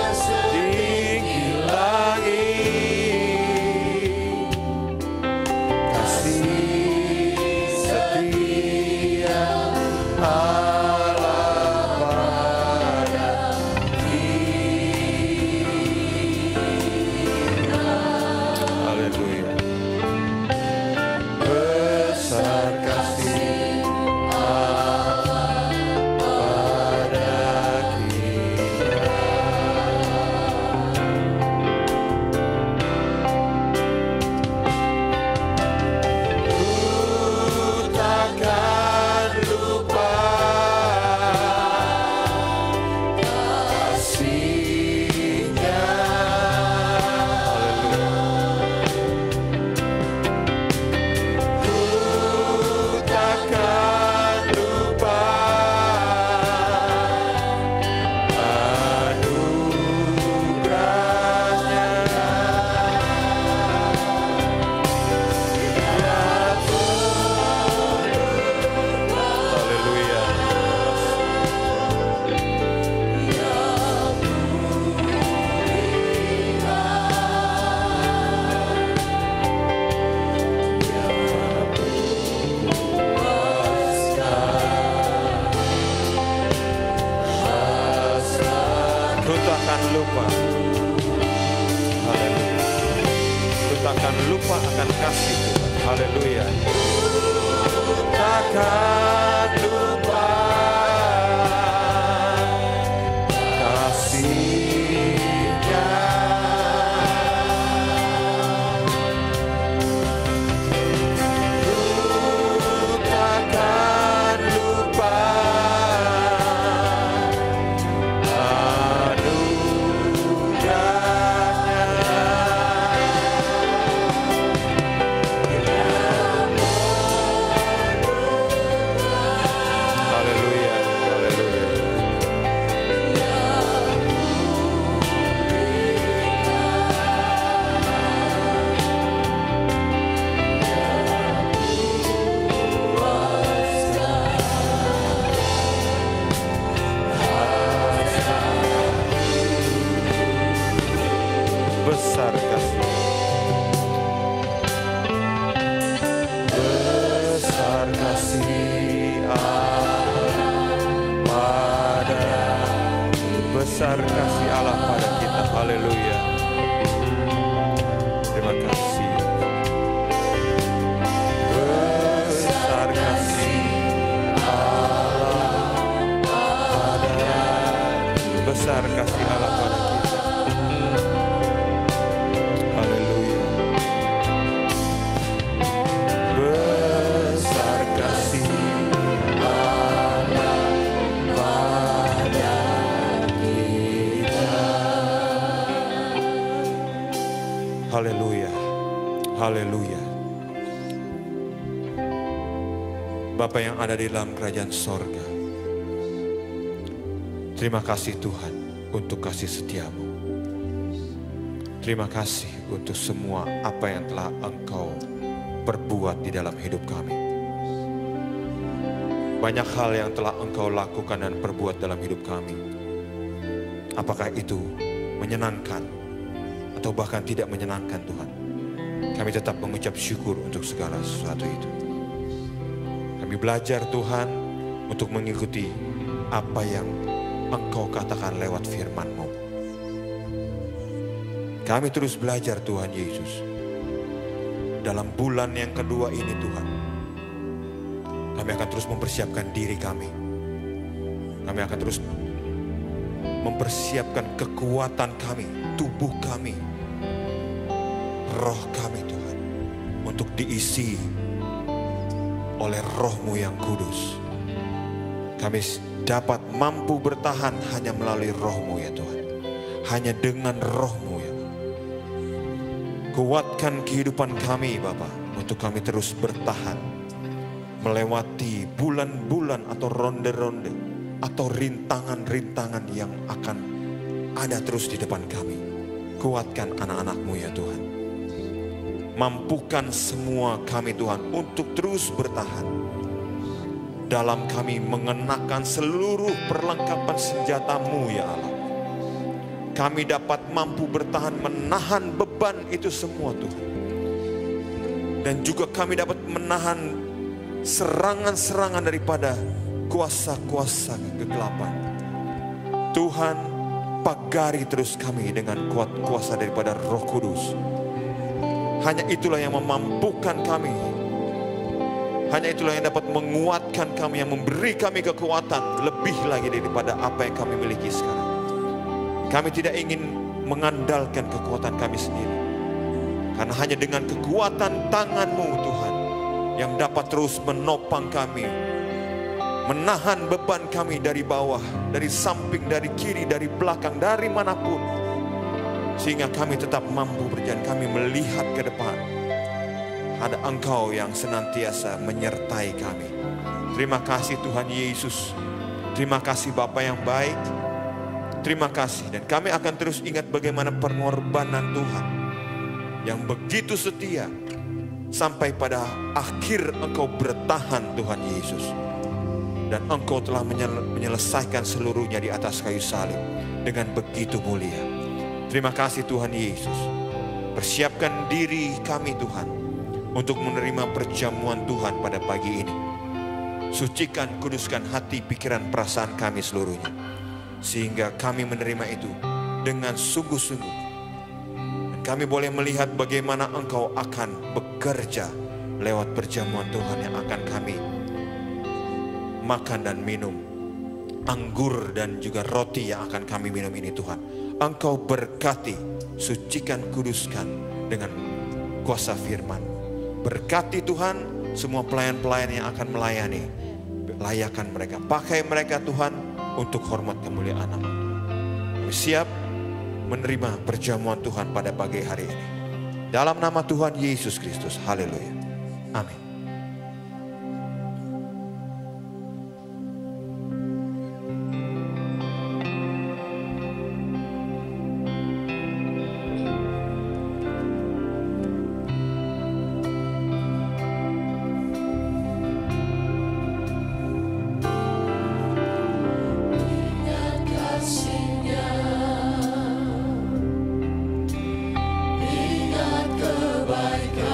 lupa. Haleluya. Ku takkan lupa akan kasih Tuhan. Haleluya. Takkan lupa kasih-Nya. Ku takkan lupa besar kasih, besar kasih Allah pada, besar kasih Allah pada kita. Haleluya. Terima kasih. Besar kasih Allah pada, besar kasih Allah pada kita. Haleluya, haleluya. Bapa yang ada di dalam kerajaan sorga, terima kasih Tuhan untuk kasih setiamu. Terima kasih untuk semua apa yang telah Engkau perbuat di dalam hidup kami. Banyak hal yang telah Engkau lakukan dan perbuat dalam hidup kami. Apakah itu menyenangkan atau bahkan tidak menyenangkan Tuhan, kami tetap mengucap syukur untuk segala sesuatu itu. Kami belajar Tuhan untuk mengikuti apa yang Engkau katakan lewat firman-Mu. Kami terus belajar Tuhan Yesus. Dalam bulan yang kedua ini Tuhan, kami akan terus mempersiapkan diri kami. Kami akan terus mempersiapkan kekuatan kami, tubuh kami, roh kami Tuhan, untuk diisi oleh Roh-Mu yang kudus. Kami dapat mampu bertahan hanya melalui Roh-Mu ya Tuhan. Hanya dengan Roh-Mu ya. Kuatkan kehidupan kami Bapa, untuk kami terus bertahan melewati bulan-bulan atau ronde-ronde atau rintangan-rintangan yang akan ada terus di depan kami. Kuatkan anak-anak-Mu ya Tuhan. Mampukan semua kami Tuhan untuk terus bertahan. Dalam kami mengenakan seluruh perlengkapan senjata-Mu ya Allah. Kami dapat mampu bertahan menahan beban itu semua Tuhan. Dan juga kami dapat menahan serangan-serangan daripada kuasa-kuasa kegelapan. Tuhan, pagari terus kami dengan kuat kuasa daripada Roh Kudus. Hanya itulah yang memampukan kami. Hanya itulah yang dapat menguatkan kami, yang memberi kami kekuatan lebih lagi daripada apa yang kami miliki sekarang. Kami tidak ingin mengandalkan kekuatan kami sendiri. Karena hanya dengan kekuatan tangan-Mu Tuhan, yang dapat terus menopang kami, menahan beban kami dari bawah, dari samping, dari kiri, dari belakang, dari manapun. Sehingga kami tetap mampu berjalan, kami melihat ke depan. Ada Engkau yang senantiasa menyertai kami. Terima kasih Tuhan Yesus. Terima kasih Bapa yang baik. Terima kasih, dan kami akan terus ingat bagaimana pengorbanan Tuhan yang begitu setia sampai pada akhir Engkau bertahan Tuhan Yesus. Dan Engkau telah menyelesaikan seluruhnya di atas kayu salib dengan begitu mulia. Terima kasih Tuhan Yesus. Persiapkan diri kami Tuhan untuk menerima perjamuan Tuhan pada pagi ini. Sucikan, kuduskan hati, pikiran, perasaan kami seluruhnya. Sehingga kami menerima itu dengan sungguh-sungguh. Dan kami boleh melihat bagaimana Engkau akan bekerja lewat perjamuan Tuhan yang akan kami makan dan minum. Anggur dan juga roti yang akan kami minum ini Tuhan, Engkau berkati, sucikan, kuduskan dengan kuasa firman. Berkati Tuhan semua pelayan-pelayan yang akan melayani. Layakan mereka, pakai mereka Tuhan untuk hormat kemuliaan nama. Kami siap menerima perjamuan Tuhan pada pagi hari ini. Dalam nama Tuhan Yesus Kristus, haleluya. Amin. Ingat kebaikan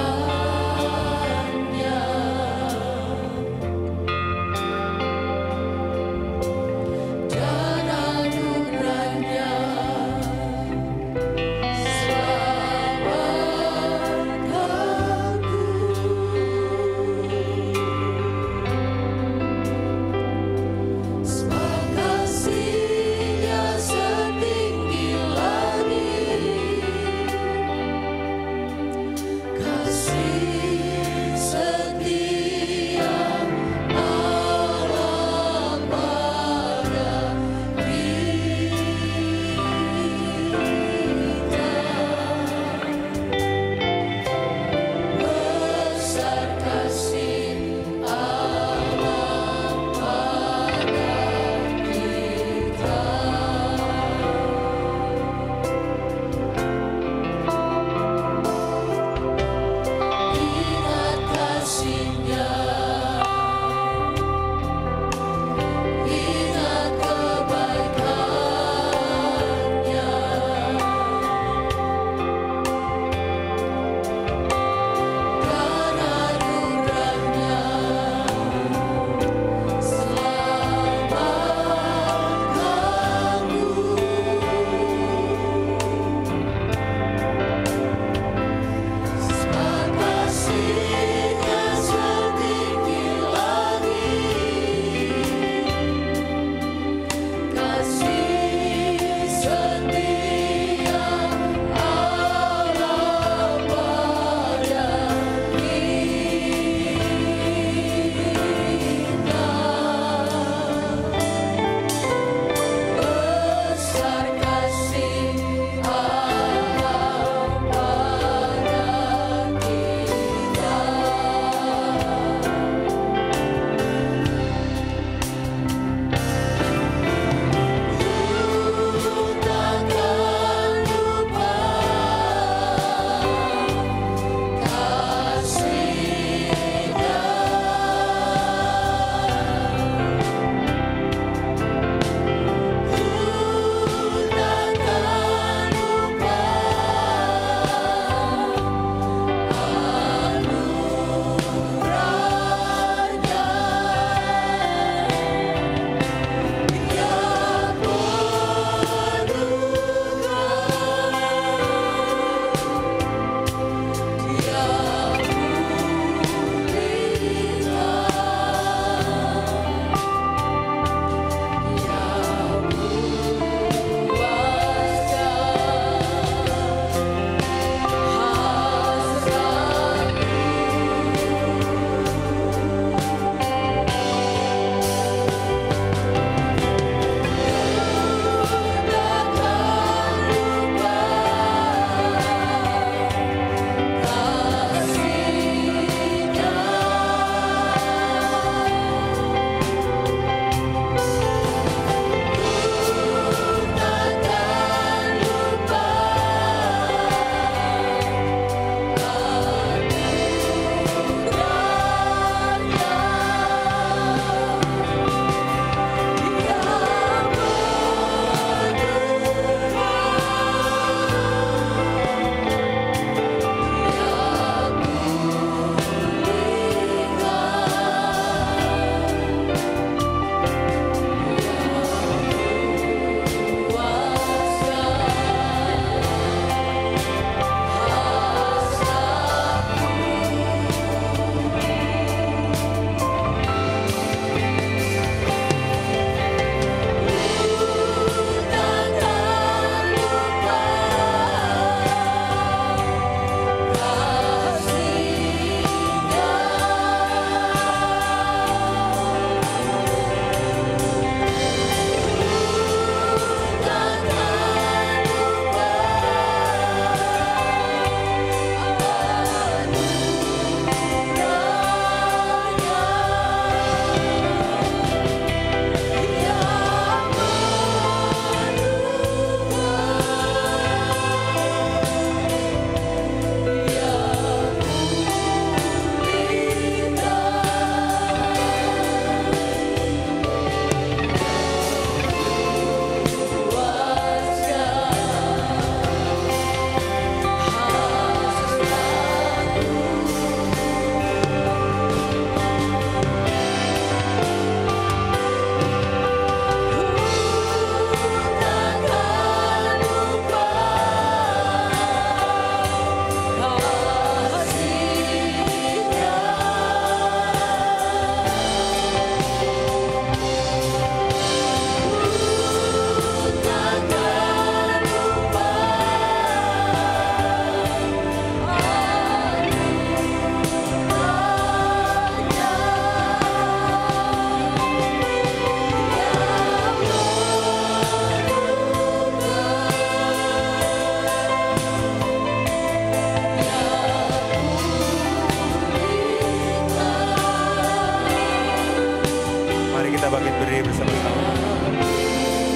Mari kita bangkit berdiri bersama-sama.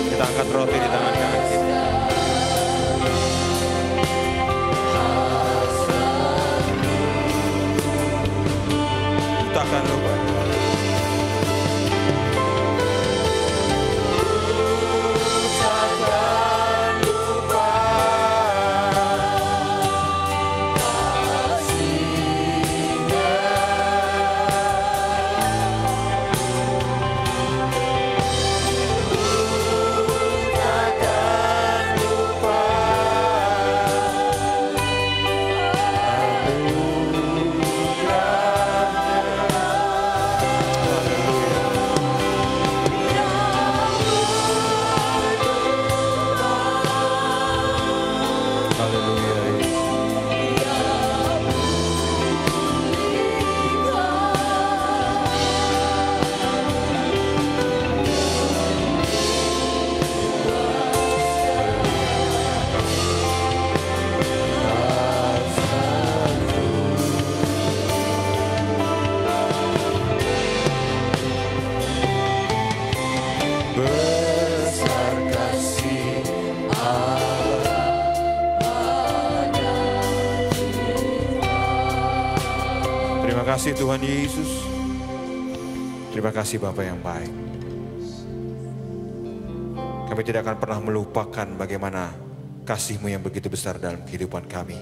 Kita angkat roti di tangan kanan kita. Takkan lupa. Terima kasih Tuhan Yesus. Terima kasih Bapa yang baik. Kami tidak akan pernah melupakan bagaimana kasih-Mu yang begitu besar dalam kehidupan kami.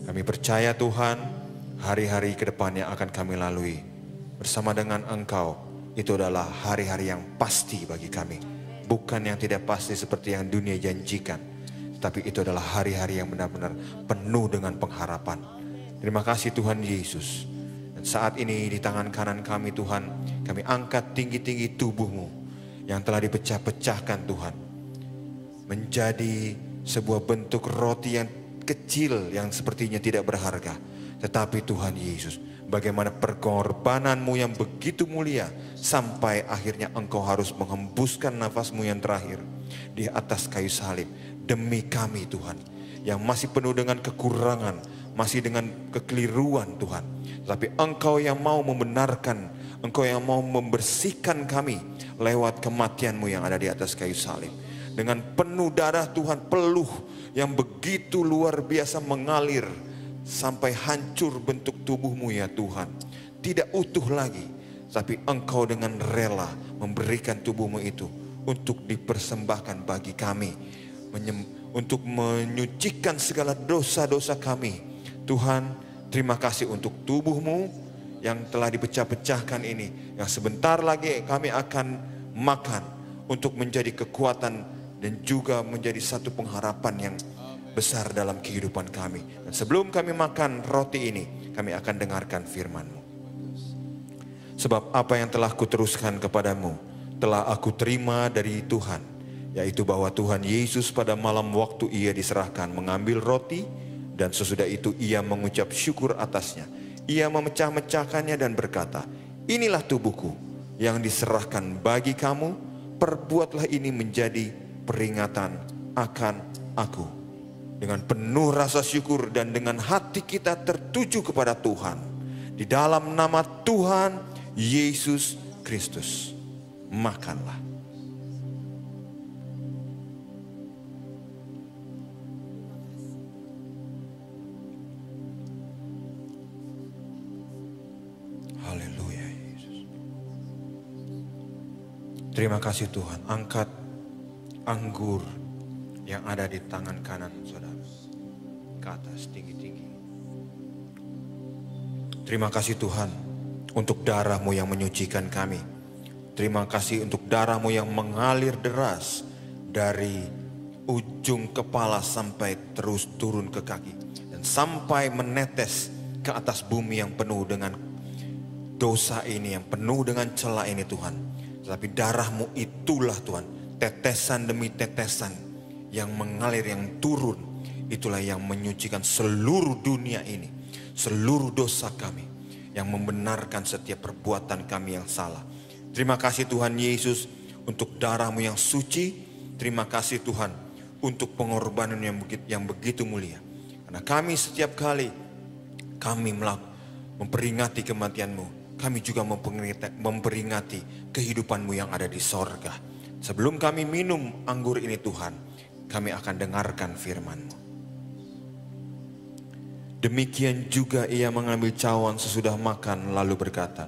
Kami percaya Tuhan, hari-hari ke depan yang akan kami lalui bersama dengan Engkau, itu adalah hari-hari yang pasti bagi kami. Bukan yang tidak pasti seperti yang dunia janjikan, tapi itu adalah hari-hari yang benar-benar penuh dengan pengharapan. Terima kasih Tuhan Yesus. Saat ini di tangan kanan kami Tuhan, kami angkat tinggi-tinggi tubuh-Mu yang telah dipecah-pecahkan Tuhan. Menjadi sebuah bentuk roti yang kecil yang sepertinya tidak berharga. Tetapi Tuhan Yesus, bagaimana pengorbanan-Mu yang begitu mulia sampai akhirnya Engkau harus menghembuskan nafas-Mu yang terakhir di atas kayu salib. Demi kami Tuhan, yang masih penuh dengan kekurangan, masih dengan kekeliruan Tuhan. Tapi Engkau yang mau membenarkan, Engkau yang mau membersihkan kami lewat kematian-Mu yang ada di atas kayu salib. Dengan penuh darah Tuhan, peluh yang begitu luar biasa mengalir sampai hancur bentuk tubuh-Mu ya Tuhan. Tidak utuh lagi, tapi Engkau dengan rela memberikan tubuh-Mu itu untuk dipersembahkan bagi kami. Untuk menyucikan segala dosa-dosa kami. Tuhan, terima kasih untuk tubuh-Mu yang telah dipecah-pecahkan ini. Yang sebentar lagi kami akan makan untuk menjadi kekuatan dan juga menjadi satu pengharapan yang besar dalam kehidupan kami. Dan sebelum kami makan roti ini, kami akan dengarkan firman-Mu. Sebab apa yang telah kuteruskan kepadamu, telah aku terima dari Tuhan. Yaitu bahwa Tuhan Yesus pada malam waktu Ia diserahkan mengambil roti, dan sesudah itu Ia mengucap syukur atasnya. Ia memecah-mecahkannya dan berkata, inilah tubuhku yang diserahkan bagi kamu. Perbuatlah ini menjadi peringatan akan aku. Dengan penuh rasa syukur dan dengan hati kita tertuju kepada Tuhan. Di dalam nama Tuhan Yesus Kristus. Makanlah. Terima kasih Tuhan, angkat anggur yang ada di tangan kanan saudara ke atas tinggi-tinggi. Terima kasih Tuhan untuk darah-Mu yang menyucikan kami. Terima kasih untuk darah-Mu yang mengalir deras dari ujung kepala sampai terus turun ke kaki. Dan sampai menetes ke atas bumi yang penuh dengan dosa ini, yang penuh dengan celah ini Tuhan. Tapi darah-Mu itulah Tuhan, tetesan demi tetesan yang mengalir, yang turun. Itulah yang menyucikan seluruh dunia ini, seluruh dosa kami, yang membenarkan setiap perbuatan kami yang salah. Terima kasih Tuhan Yesus untuk darah-Mu yang suci. Terima kasih Tuhan untuk pengorbanan yang begitu mulia. Karena kami setiap kali kami memperingati kematian-Mu, kami juga memperingati kehidupan-Mu yang ada di sorga. Sebelum kami minum anggur ini Tuhan, kami akan dengarkan firman-Mu. Demikian juga ia mengambil cawan sesudah makan lalu berkata,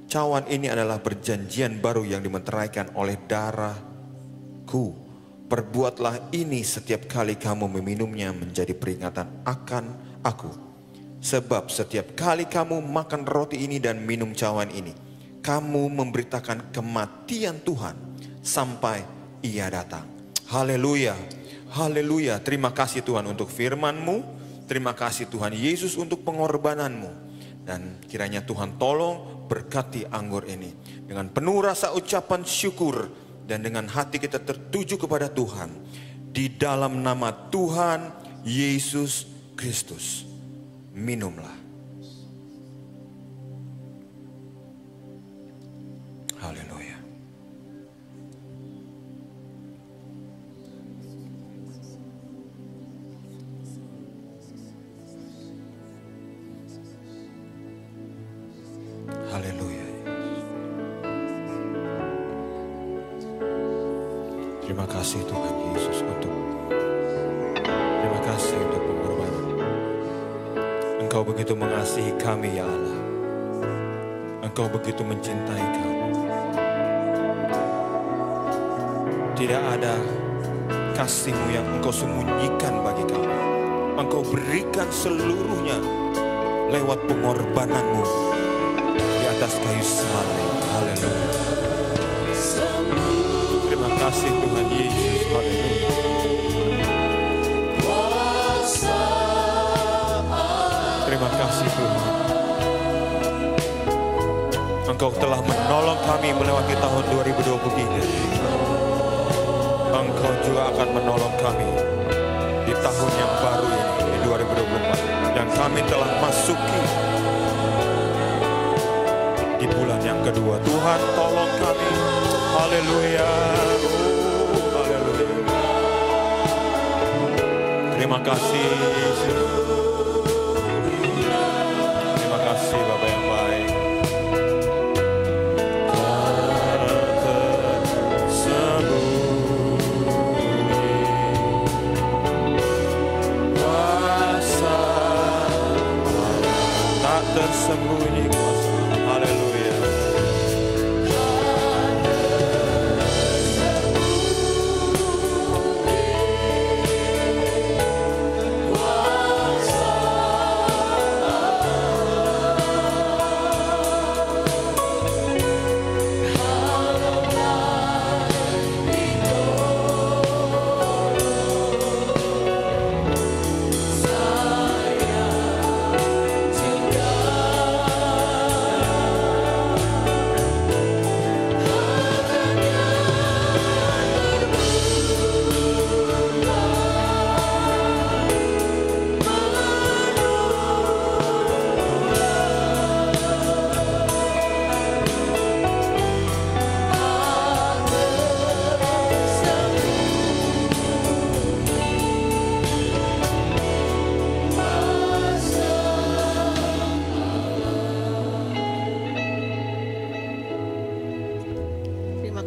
cawan ini adalah perjanjian baru yang dimeteraikan oleh darahku. Perbuatlah ini setiap kali kamu meminumnya menjadi peringatan akan aku. Sebab setiap kali kamu makan roti ini dan minum cawan ini, kamu memberitakan kematian Tuhan sampai ia datang. Haleluya, haleluya. Terima kasih Tuhan untuk firman-Mu. Terima kasih Tuhan Yesus untuk pengorbanan-Mu. Dan kiranya Tuhan tolong berkati anggur ini dengan penuh rasa ucapan syukur dan dengan hati kita tertuju kepada Tuhan. Di dalam nama Tuhan Yesus Kristus. Minumlah. Haleluya. Haleluya. Terima kasih Tuhan Yesus terima kasih untuk pengorbanan. Engkau begitu mengasihi kami ya Allah. Engkau begitu mencintai kami. Tidak ada kasih-Mu yang Engkau sembunyikan bagi kami. Engkau berikan seluruhnya lewat pengorbanan-Mu di atas kayu salib. Haleluya. Terima kasih Tuhan Yesus. Haleluya. Terima kasih Tuhan. Engkau telah menolong kami melewati tahun 2023. Engkau juga akan menolong kami di tahun yang baru ini, di 2024. Yang kami telah masuki di bulan yang kedua. Tuhan tolong kami. Haleluya. Haleluya. Terima kasih Yesus. Terima kasih Bapa yang baik. Tersembunyi kuasa. Haleluya.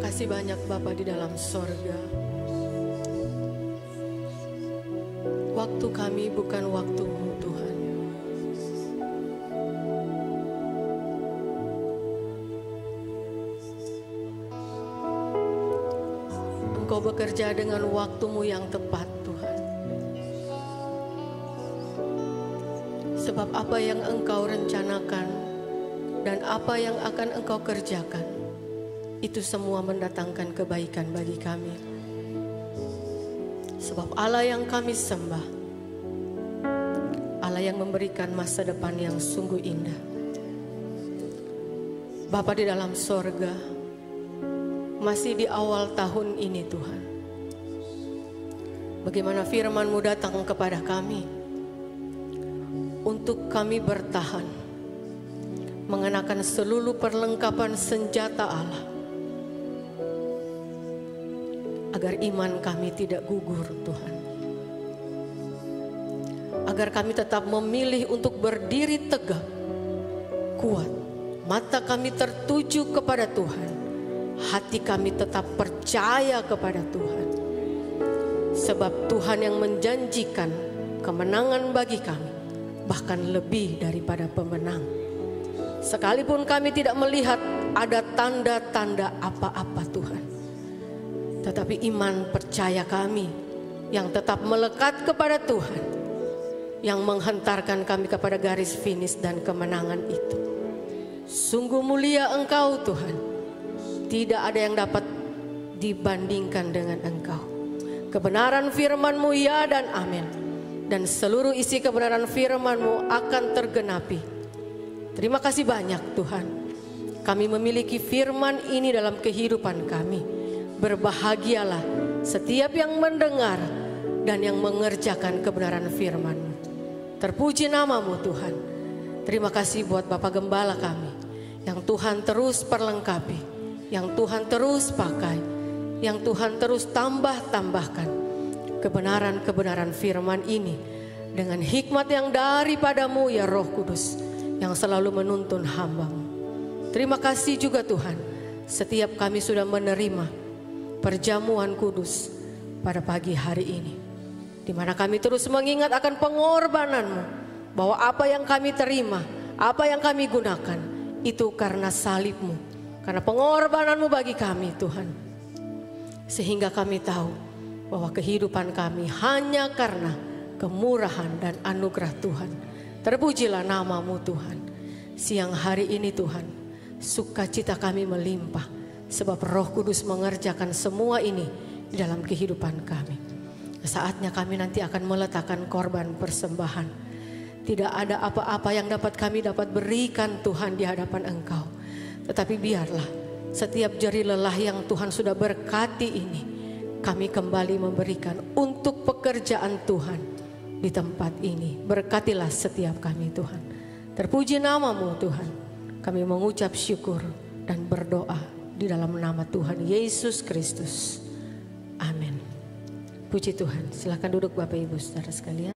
Kasih banyak Bapa di dalam sorga. Waktu kami bukan waktu-Mu Tuhan. Engkau bekerja dengan waktu-Mu yang tepat Tuhan. Sebab apa yang Engkau rencanakan dan apa yang akan Engkau kerjakan, itu semua mendatangkan kebaikan bagi kami. Sebab Allah yang kami sembah, Allah yang memberikan masa depan yang sungguh indah. Bapa di dalam sorga, masih di awal tahun ini Tuhan, bagaimana firman-Mu datang kepada kami untuk kami bertahan, mengenakan seluruh perlengkapan senjata Allah, agar iman kami tidak gugur Tuhan. Agar kami tetap memilih untuk berdiri tegak, kuat, Mata kami tertuju kepada Tuhan. Hati kami tetap percaya kepada Tuhan. Sebab Tuhan yang menjanjikan kemenangan bagi kami, bahkan lebih daripada pemenang. Sekalipun kami tidak melihat ada tanda-tanda apa-apa Tuhan, tetapi iman percaya kami yang tetap melekat kepada Tuhan, yang menghantarkan kami kepada garis finish dan kemenangan itu. Sungguh mulia Engkau Tuhan, tidak ada yang dapat dibandingkan dengan Engkau. Kebenaran firman-Mu ya dan amin. Dan seluruh isi kebenaran firman-Mu akan tergenapi. Terima kasih banyak Tuhan. Kami memiliki firman ini dalam kehidupan kami. Berbahagialah setiap yang mendengar dan yang mengerjakan kebenaran firman-Mu. Terpuji nama-Mu Tuhan. Terima kasih buat Bapak Gembala kami, yang Tuhan terus perlengkapi, yang Tuhan terus pakai, yang Tuhan terus tambahkan kebenaran-kebenaran firman ini dengan hikmat yang daripada-Mu ya Roh Kudus, yang selalu menuntun hamba-Mu. Terima kasih juga Tuhan, setiap kami sudah menerima perjamuan kudus pada pagi hari ini, di mana kami terus mengingat akan pengorbanan-Mu, bahwa apa yang kami terima, apa yang kami gunakan, itu karena salib-Mu, karena pengorbanan-Mu bagi kami Tuhan. Sehingga kami tahu bahwa kehidupan kami hanya karena kemurahan dan anugerah Tuhan. Terpujilah nama-Mu Tuhan. Siang hari ini Tuhan, sukacita kami melimpah, sebab Roh Kudus mengerjakan semua ini di dalam kehidupan kami. Saatnya kami nanti akan meletakkan korban persembahan. Tidak ada apa-apa yang dapat kami berikan Tuhan di hadapan Engkau. Tetapi biarlah setiap jeri lelah yang Tuhan sudah berkati ini, kami kembali memberikan untuk pekerjaan Tuhan di tempat ini. Berkatilah setiap kami Tuhan. Terpuji nama-Mu Tuhan. Kami mengucap syukur dan berdoa di dalam nama Tuhan Yesus Kristus. Amin. Puji Tuhan. Silakan duduk Bapak Ibu Saudara sekalian.